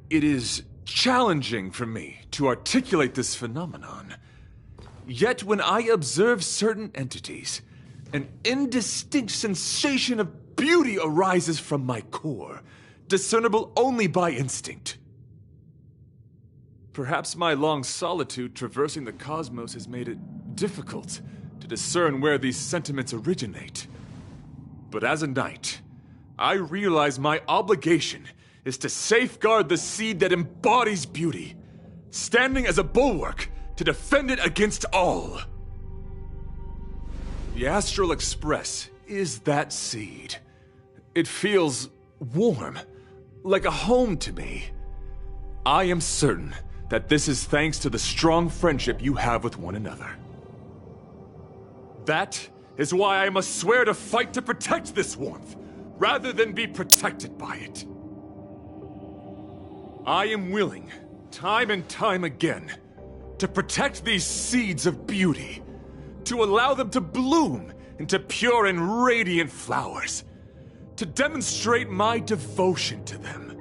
It is challenging for me to articulate this phenomenon. Yet when I observe certain entities, an indistinct sensation of beauty arises from my core, discernible only by instinct. Perhaps my long solitude traversing the cosmos has made it difficult to discern where these sentiments originate. But as a knight, I realize my obligation is to safeguard the seed that embodies beauty, standing as a bulwark to defend it against all. The Astral Express is that seed. It feels warm, like a home to me. I am certain that this is thanks to the strong friendship you have with one another. That is why I must swear to fight to protect this warmth, rather than be protected by it. I am willing, time and time again, to protect these seeds of beauty, to allow them to bloom into pure and radiant flowers, to demonstrate my devotion to them.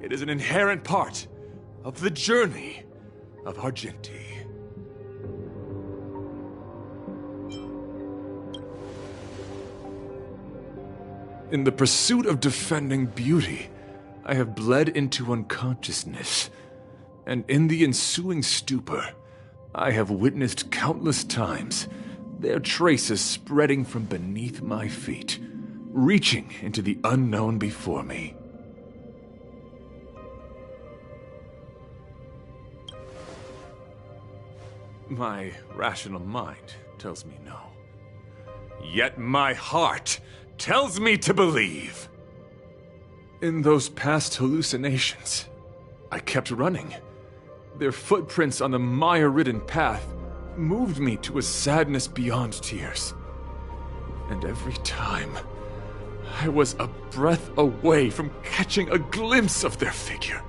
It is an inherent part of the journey of Argenti. In the pursuit of defending beauty, I have bled into unconsciousness, and in the ensuing stupor, I have witnessed countless times their traces spreading from beneath my feet, reaching into the unknown before me. My rational mind tells me no. Yet my heart tells me to believe. In those past hallucinations, I kept running. Their footprints on the mire-ridden path moved me to a sadness beyond tears. And every time, I was a breath away from catching a glimpse of their figure.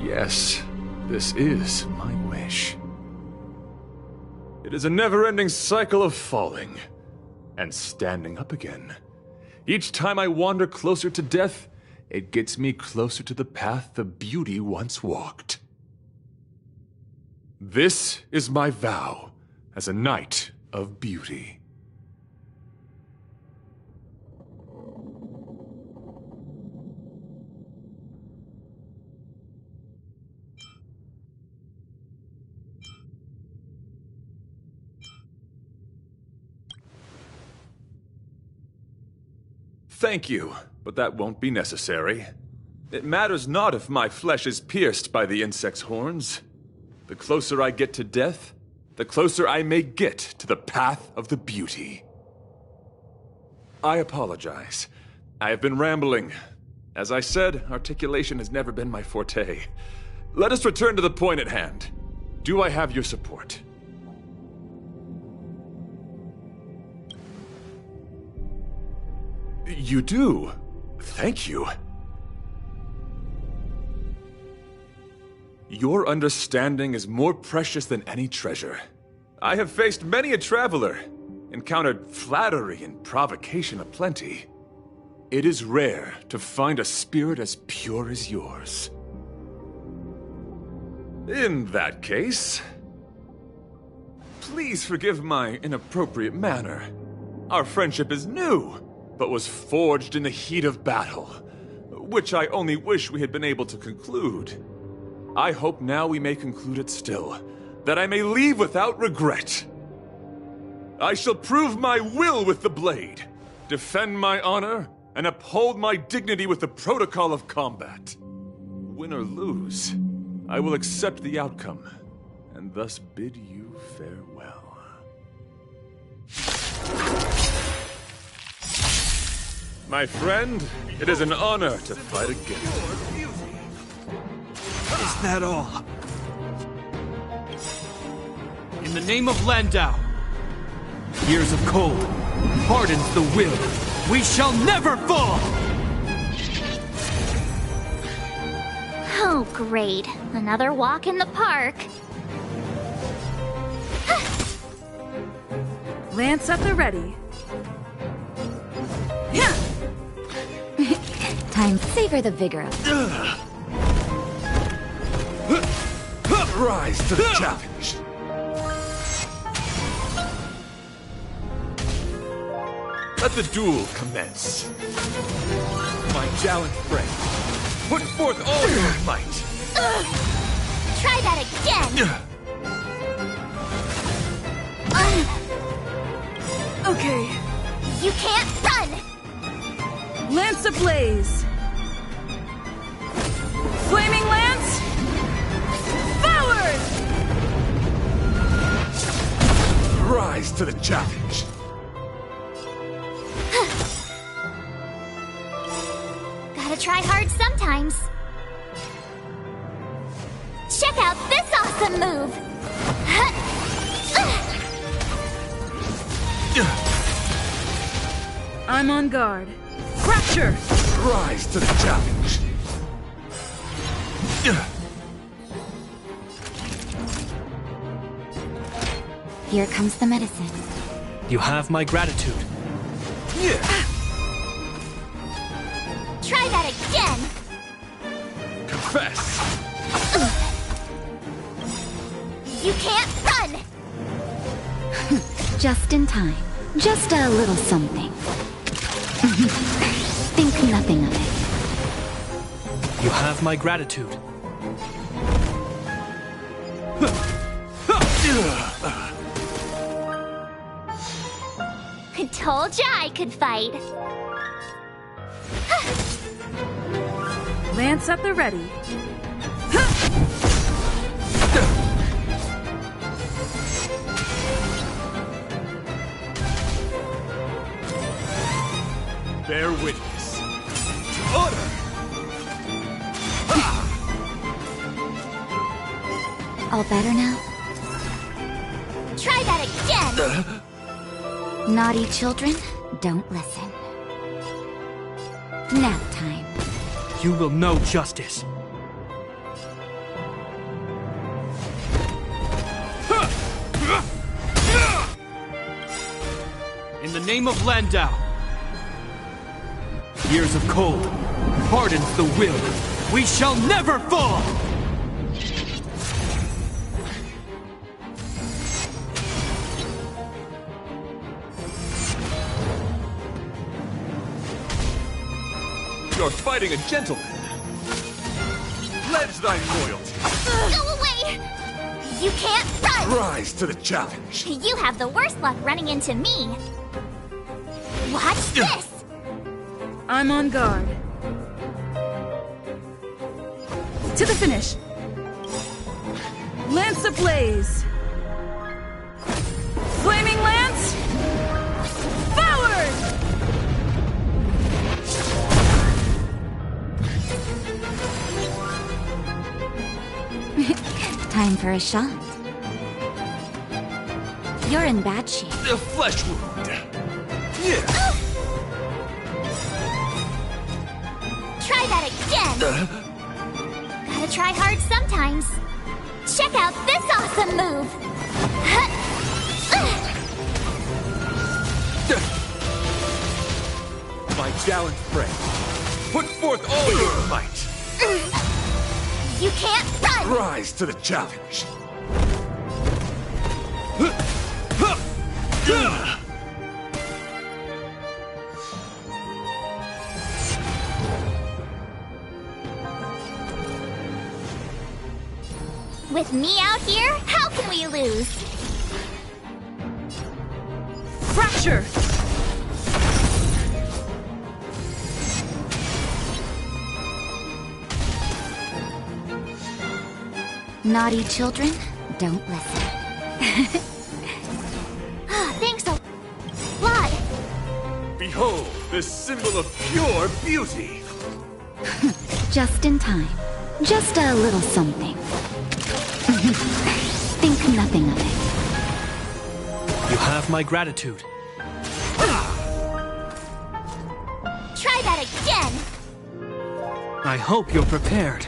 Yes, this is my wish. It is a never-ending cycle of falling and standing up again. Each time I wander closer to death, it gets me closer to the path the beauty once walked. This is my vow as a knight of beauty. Thank you, but that won't be necessary. It matters not if my flesh is pierced by the insect's horns. The closer I get to death, the closer I may get to the path of the beauty. I apologize. I have been rambling. As I said, articulation has never been my forte. Let us return to the point at hand. Do I have your support? You do. Thank you. Your understanding is more precious than any treasure. I have faced many a traveler, encountered flattery and provocation aplenty. It is rare to find a spirit as pure as yours. In that case, please forgive my inappropriate manner. Our friendship is new, but was forged in the heat of battle, which I only wish we had been able to conclude. I hope now we may conclude it still, that I may leave without regret. I shall prove my will with the blade, defend my honor, and uphold my dignity with the protocol of combat. Win or lose, I will accept the outcome, and thus bid you farewell. My friend, it is an honor to fight against you. Is that all? In the name of Landau, years of cold hardens the will. We shall never fall! Oh, great. Another walk in the park. Lance at the ready. Time to savor the vigor of it. Rise to the challenge. Let the duel commence. My gallant friend, put forth all your might. Try that again! Okay. You can't run! Lance ablaze. Flaming lance. Forward! Rise to the challenge. Gotta try hard sometimes. Check out this awesome move! I'm on guard. Fracture! Rise to the challenge. Here comes the medicine. You have my gratitude. Try that again! Confess! You can't run! Just in time. Just a little something. Think nothing of it. You have my gratitude. I told ya I could fight. Lance at the ready. Bear witness. To order! All better now? Try that again! Naughty children, don't listen. Nap time. You will know justice. In the name of Landau. Years of cold hardens the will. We shall never fall! You're fighting a gentleman. Pledge thy loyalty. Go away! You can't run! Rise to the challenge. You have the worst luck running into me. Watch this! I'm on guard. To the finish. Lance ablaze. Flaming lance. Forward! Time for a shot. You're in bad shape. A flesh wound. Yeah. Try that again! Gotta try hard sometimes. Check out this awesome move! My gallant friend, put forth all your might. You can't run! Rise to the challenge. With me out here, how can we lose? Fracture! Naughty children, don't listen. Thanks a lot. Behold, this symbol of pure beauty. Just in time. Just a little something. Think nothing of it. You have my gratitude. Try that again. I hope you're prepared.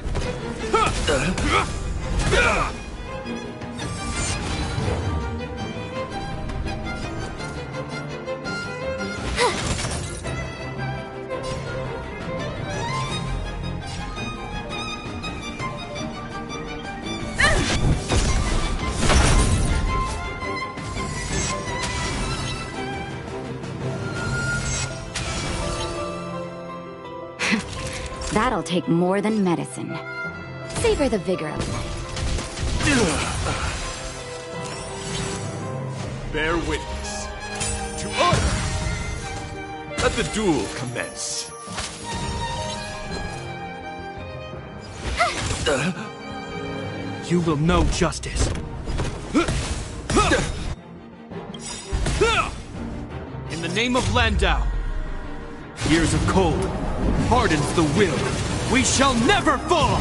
That'll take more than medicine. Savor the vigor of life. Bear witness to honor. Let the duel commence. You will know justice. In the name of Landau. Years of cold hardens the will. We shall never fall!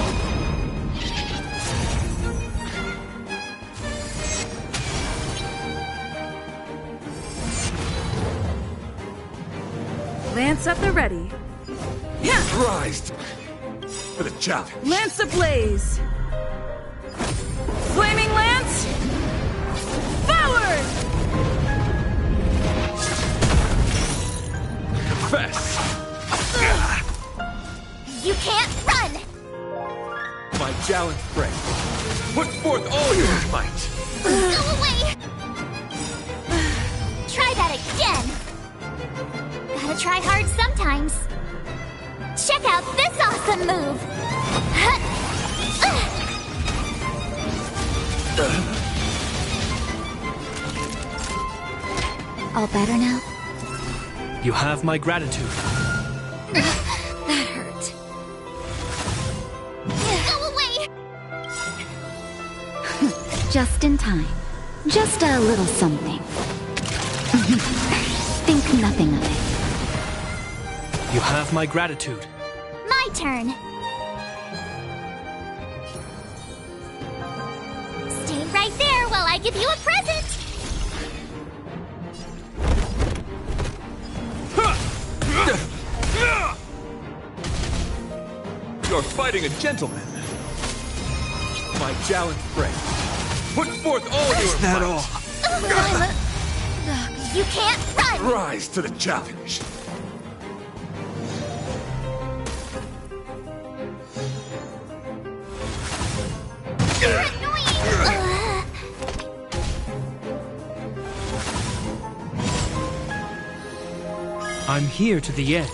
Lance at the ready. Rise for the challenge. Lance ablaze. Flaming lance. Forward! Confess. You can't run! My gallant friend, put forth all your might. Go away! Try that again. Gotta try hard sometimes. Check out this awesome move! All better now? You have my gratitude. That hurt. Go away! Just in time. Just a little something. Think nothing of it. You have my gratitude. My turn. Stay right there while I give you a present. You're fighting a gentleman. My gallant friend, put forth all your might. That all? You can't run! Rise to the challenge! You're annoying! I'm here to the end.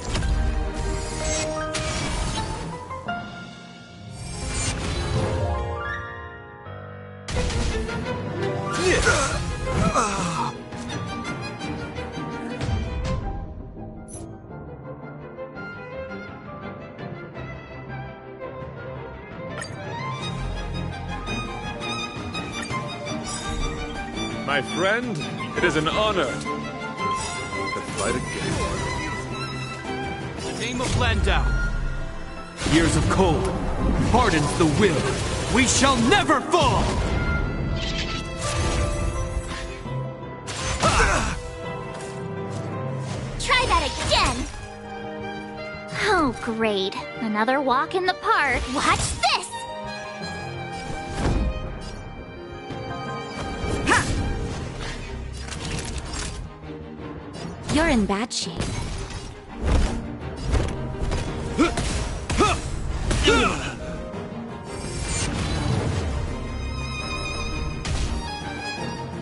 My friend, it is an honor to fight again. In the name of Landau, years of cold hardens the will. We shall never fall! Try that again! Oh, great. Another walk in the park. Watch this! You're in bad shape.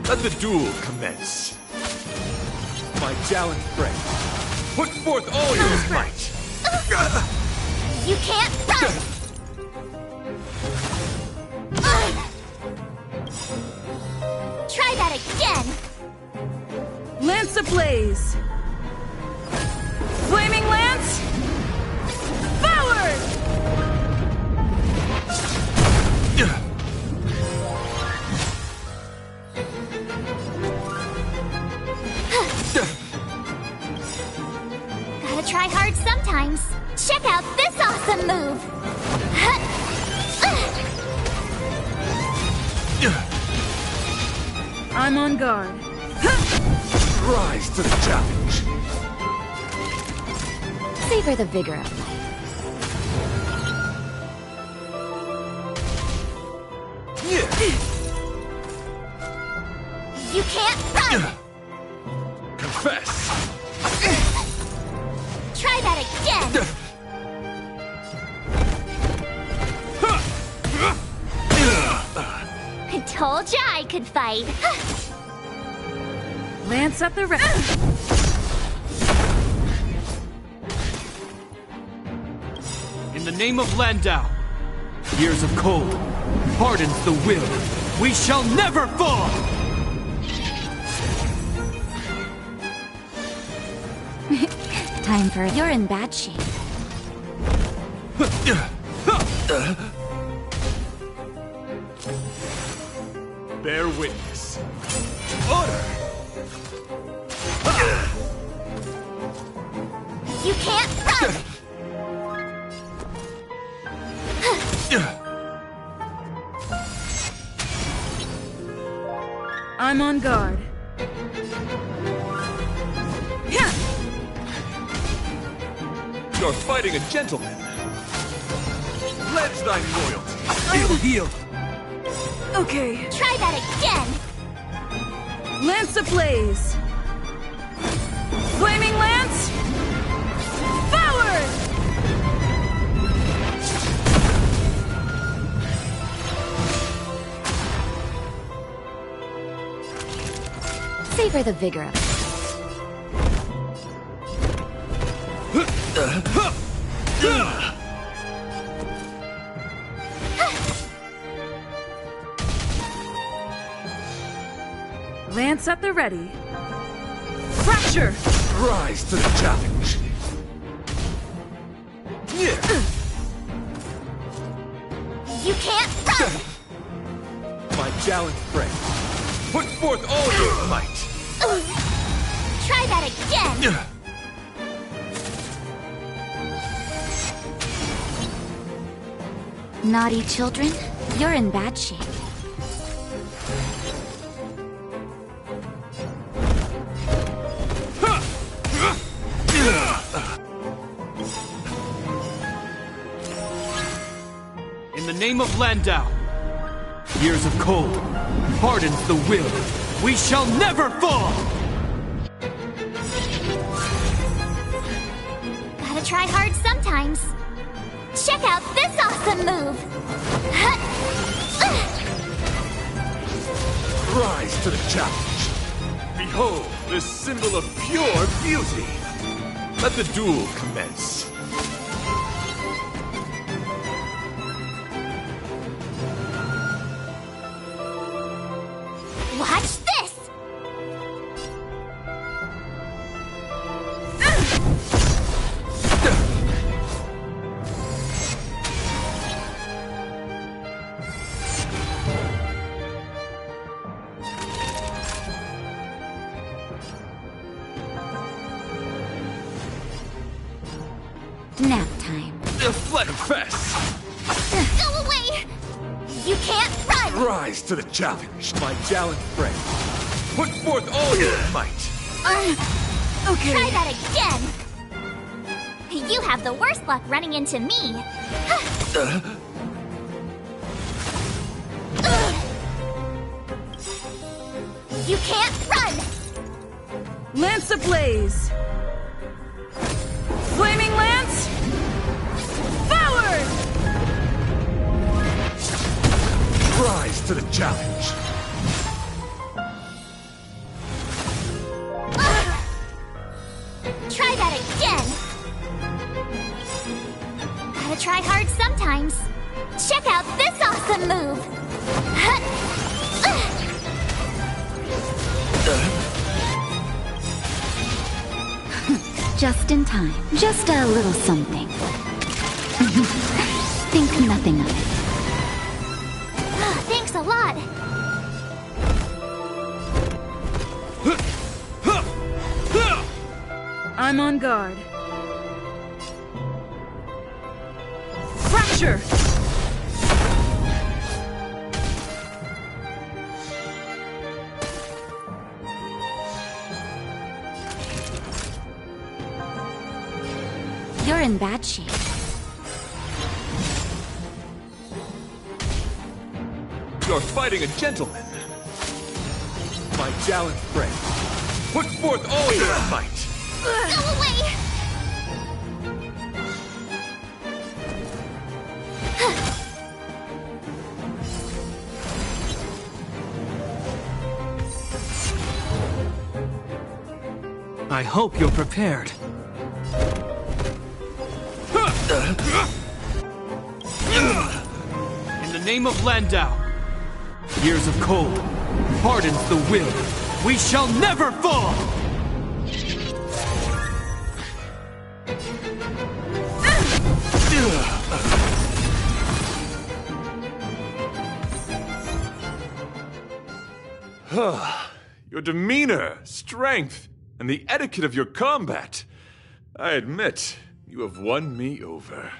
Let the duel commence. My gallant friend, put forth all your might! You can't run! Try that again! Lance ablaze! Flaming lance! Forward! Gotta try hard sometimes. Check out this awesome move! I'm on guard. Rise to the challenge! Savor the vigor of life. You can't run! Confess! Try that again! I told ya I could fight! Lance at the ready. In the name of Landau, years of cold hardens the will. We shall never fall! Time for... You're in bad shape. Bear witness. Order! You can't run! I'm on guard. You're fighting a gentleman. Pledge thy loyalty. I'll heal. Okay. Try that again! Lance ablaze! Flaming lance! Forward! Savor the vigor of life. Lance at the ready. Fracture! Rise to the challenge. You can't run! My gallant friend, put forth all your might. Try that again! Naughty children, you're in bad shape. In the name of Landau, years of cold hardens the will. We shall never fall! try hard sometimes. Check out this awesome move! Rise to the challenge. Behold, this symbol of pure beauty. Let the duel commence. Watch this! Nap time. Confess! Go away! You can't run! Rise to the challenge, my gallant friend. Put forth all your might. Okay. Try that again! You have the worst luck running into me. You can't run! Lance ablaze! Flaming Lance! Forward! Rise to the challenge. Try that again! Gotta try hard sometimes. Check out this awesome move! Just in time. Just a little something. Think nothing of it. Thanks a lot. I'm on guard. Fracture! You're in bad shape. You're fighting a gentleman. My gallant friend. Put forth all your might. Go away! I hope you're prepared. In the name of Landau, years of cold hardens the will. We shall never fall! Your demeanor, strength, and the etiquette of your combat. I admit, you have won me over.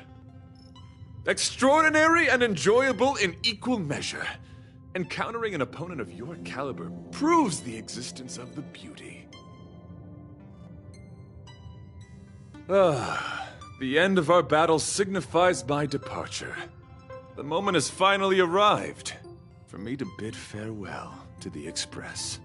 Extraordinary and enjoyable in equal measure. Encountering an opponent of your caliber proves the existence of the beauty. The end of our battle signifies my departure. The moment has finally arrived for me to bid farewell to the Express.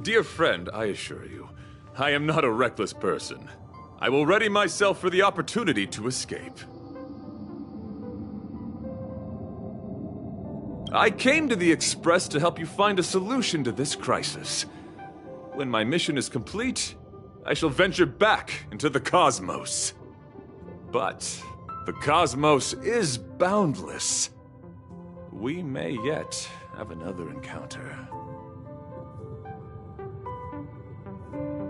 Dear friend, I assure you, I am not a reckless person. I will ready myself for the opportunity to escape. I came to the Express to help you find a solution to this crisis. When my mission is complete, I shall venture back into the cosmos. But the cosmos is boundless. We may yet have another encounter.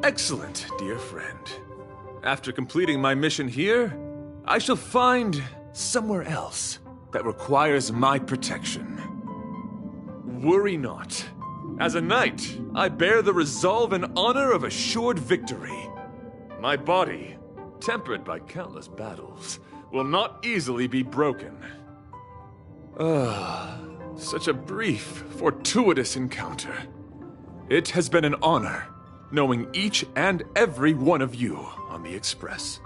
Excellent, dear friend. After completing my mission here, I shall find somewhere else that requires my protection. Worry not. As a knight, I bear the resolve and honor of assured victory. My body, tempered by countless battles, will not easily be broken. Such a brief, fortuitous encounter. It has been an honor knowing each and every one of you on the Express.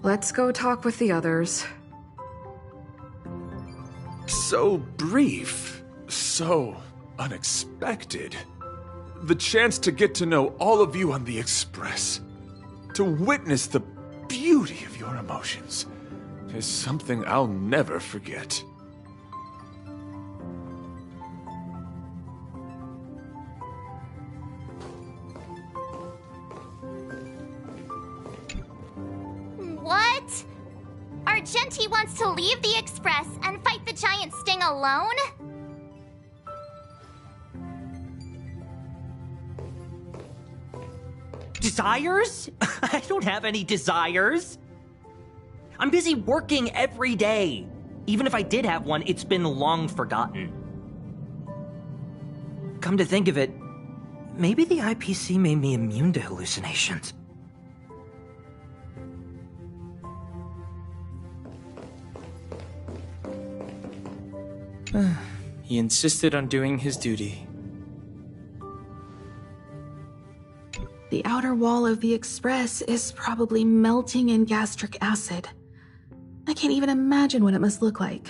Let's go talk with the others. So brief, so so unexpected. The chance to get to know all of you on the Express, to witness the beauty of your emotions, is something I'll never forget. What? Argenti wants to leave the Express and fight the giant Sting alone? Desires? I don't have any desires. I'm busy working every day. Even if I did have one, it's been long forgotten. Come to think of it, maybe the IPC made me immune to hallucinations. He insisted on doing his duty. The outer wall of the Express is probably melting in gastric acid. I can't even imagine what it must look like.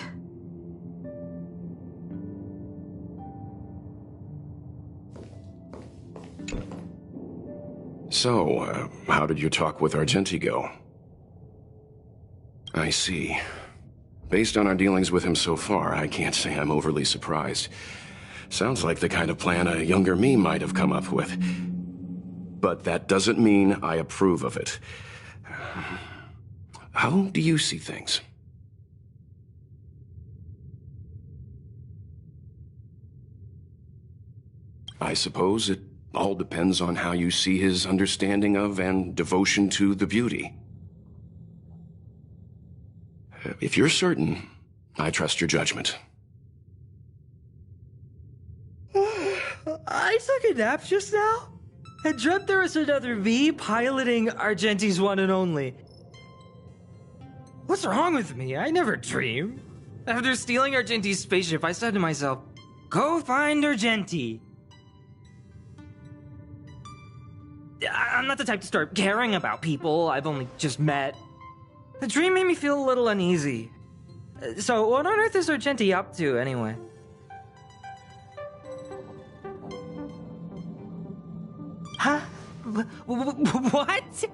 So, how did your talk with Argenti go? I see. Based on our dealings with him so far, I can't say I'm overly surprised. Sounds like the kind of plan a younger me might have come up with. But that doesn't mean I approve of it. How do you see things? I suppose it all depends on how you see his understanding of and devotion to the beauty. If you're certain, I trust your judgment. I took a nap just now. I dreamt there was another me piloting Argenti's one and only. What's wrong with me? I never dream. After stealing Argenti's spaceship, I said to myself, go find Argenti. I'm not the type to start caring about people I've only just met. The dream made me feel a little uneasy. So what on earth is Argenti up to, anyway? Huh? What?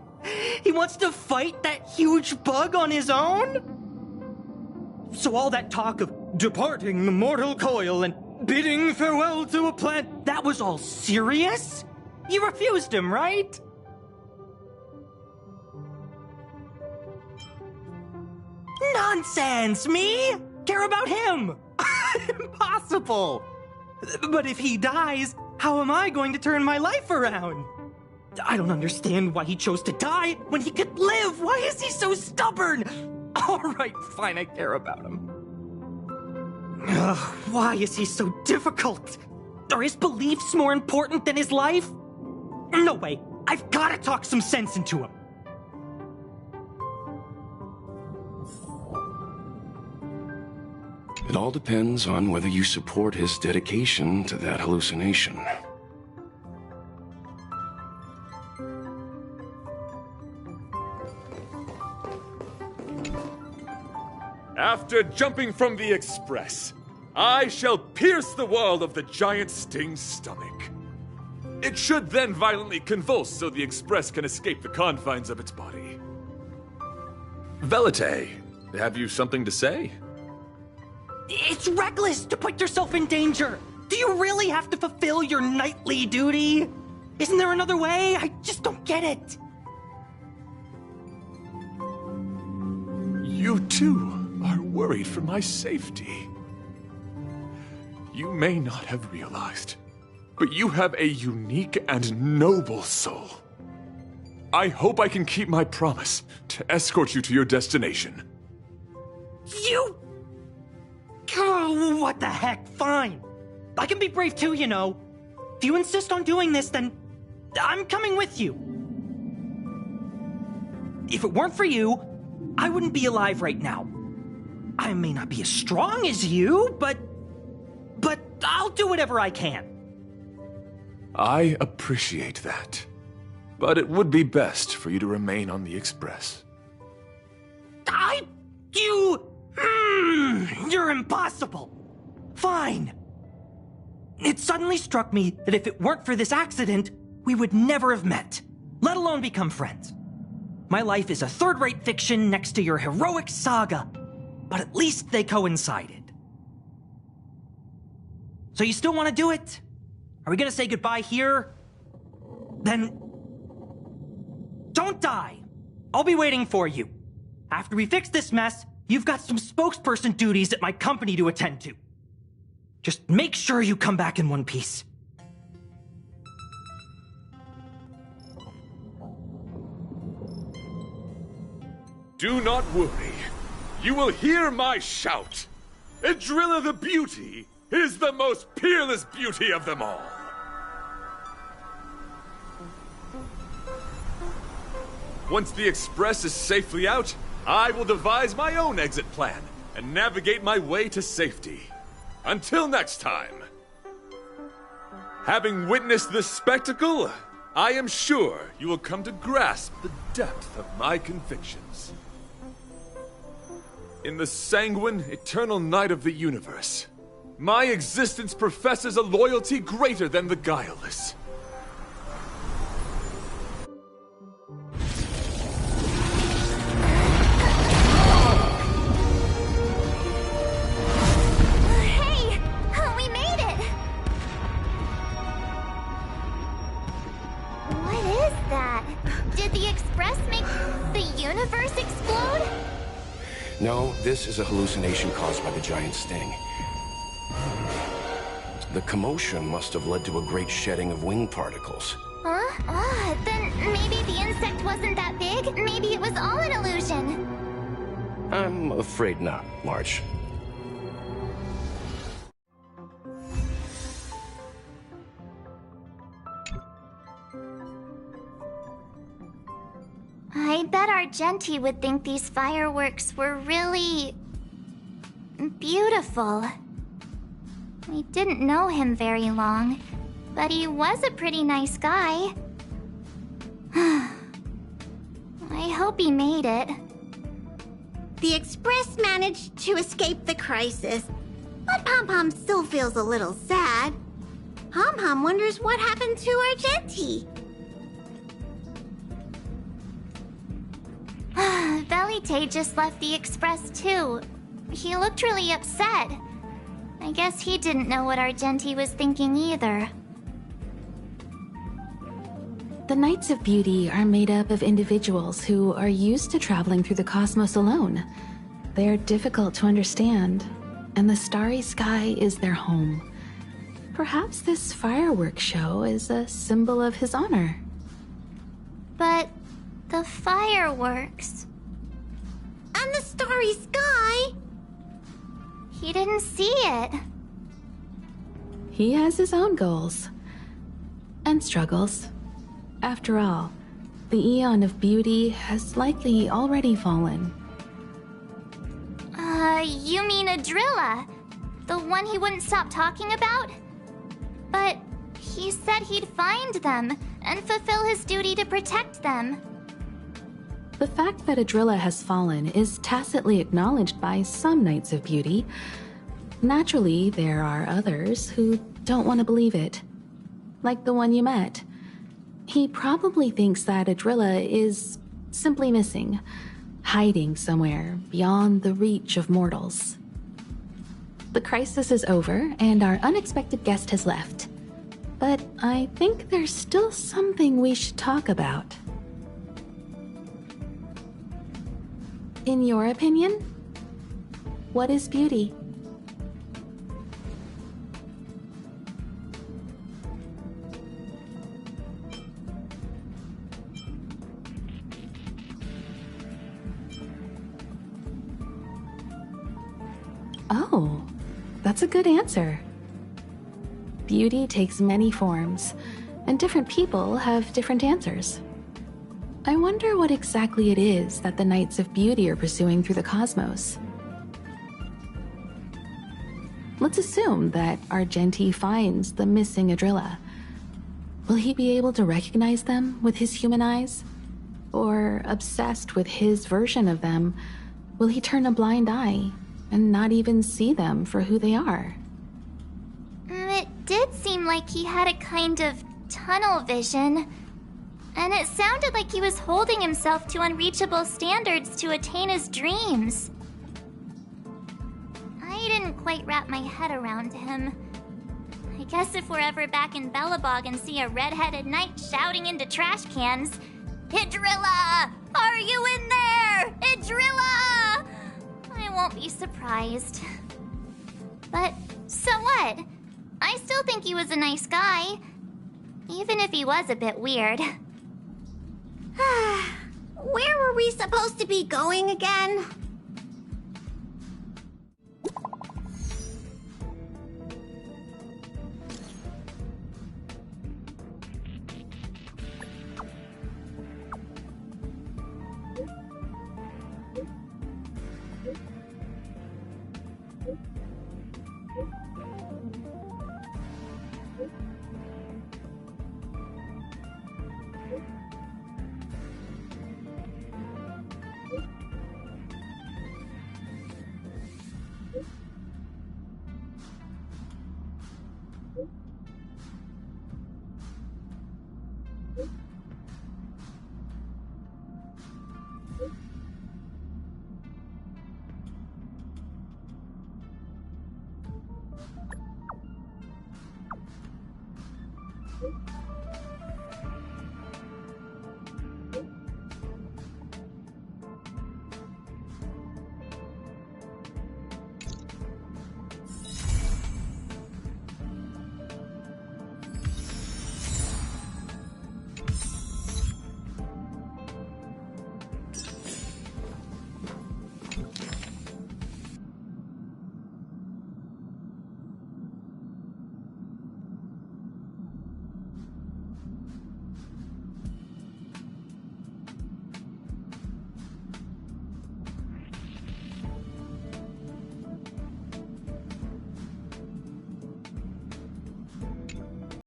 He wants to fight that huge bug on his own? So all that talk of departing the mortal coil and bidding farewell to a planet, that was all serious? You refused him, right? Nonsense! Me? Care about him? Impossible! But if he dies, how am I going to turn my life around? I don't understand why he chose to die when he could live. Why is he so stubborn? All right, fine, I care about him. Ugh, why is he so difficult? Are his beliefs more important than his life? No way. I've got to talk some sense into him. It all depends on whether you support his dedication to that hallucination. After jumping from the Express, I shall pierce the wall of the giant Sting's stomach. It should then violently convulse so the Express can escape the confines of its body. Velite, have you something to say? It's reckless to put yourself in danger. Do you really have to fulfill your nightly duty? Isn't there another way? I just don't get it. You too are worried for my safety. You may not have realized, but you have a unique and noble soul. I hope I can keep my promise to escort you to your destination. You... Oh, what the heck? Fine. I can be brave too, you know. If you insist on doing this, then I'm coming with you. If it weren't for you, I wouldn't be alive right now. I may not be as strong as you, but I'll do whatever I can. I appreciate that. But it would be best for you to remain on the Express. You're impossible. Fine. it suddenly struck me that if it weren't for this accident, we would never have met, let alone become friends. My life is a third-rate fiction next to your heroic saga, but at least they coincided. So you still want to do it? Are we gonna say goodbye here? Then don't die. I'll be waiting for you. After we fix this mess, you've got some spokesperson duties at my company to attend to. Just make sure you come back in one piece. Do not worry. You will hear my shout. Adrilla the Beauty is the most peerless beauty of them all. Once the Express is safely out, I will devise my own exit plan and navigate my way to safety. Until next time. Having witnessed this spectacle, I am sure you will come to grasp the depth of my convictions. In the sanguine, eternal night of the universe, my existence professes a loyalty greater than the guileless. Hey! We made it! What is that? Did the Express make the universe explode? No, this is a hallucination caused by the giant sting. The commotion must have led to a great shedding of wing particles. Huh? Then maybe the insect wasn't that big? Maybe it was all an illusion? I'm afraid not, March. I bet Argenti would think these fireworks were really beautiful. We didn't know him very long, but he was a pretty nice guy. I hope he made it. The Express managed to escape the crisis, but Pom-Pom still feels a little sad. Pom-Pom wonders what happened to Argenti. Velite just left the Express too. He looked really upset. I guess he didn't know what Argenti was thinking either. The Knights of Beauty are made up of individuals who are used to traveling through the cosmos alone. They're difficult to understand, and the starry sky is their home. Perhaps this fireworks show is a symbol of his honor. But the fireworks... And the starry sky! He didn't see it. He has his own goals. And struggles. After all, the Eon of Beauty has likely already fallen. You mean Adrilla? The one he wouldn't stop talking about? But he said he'd find them and fulfill his duty to protect them. The fact that Adrilla has fallen is tacitly acknowledged by some Knights of Beauty. Naturally, there are others who don't want to believe it. Like the one you met. He probably thinks that Adrilla is simply missing, hiding somewhere beyond the reach of mortals. The crisis is over, and our unexpected guest has left. But I think there's still something we should talk about. In your opinion, what is beauty? Oh, that's a good answer. Beauty takes many forms, and different people have different answers. I wonder what exactly it is that the Knights of Beauty are pursuing through the cosmos. Let's assume that Argenti finds the missing Adrilla. Will he be able to recognize them with his human eyes? Or, obsessed with his version of them, will he turn a blind eye and not even see them for who they are? It did seem like he had a kind of tunnel vision. And it sounded like he was holding himself to unreachable standards to attain his dreams. I didn't quite wrap my head around him. I guess if we're ever back in Belobog and see a red-headed knight shouting into trash cans, "Idrilla! Are you in there? Idrilla!" I won't be surprised. But so what? I still think he was a nice guy, even if he was a bit weird. Where were we supposed to be going again?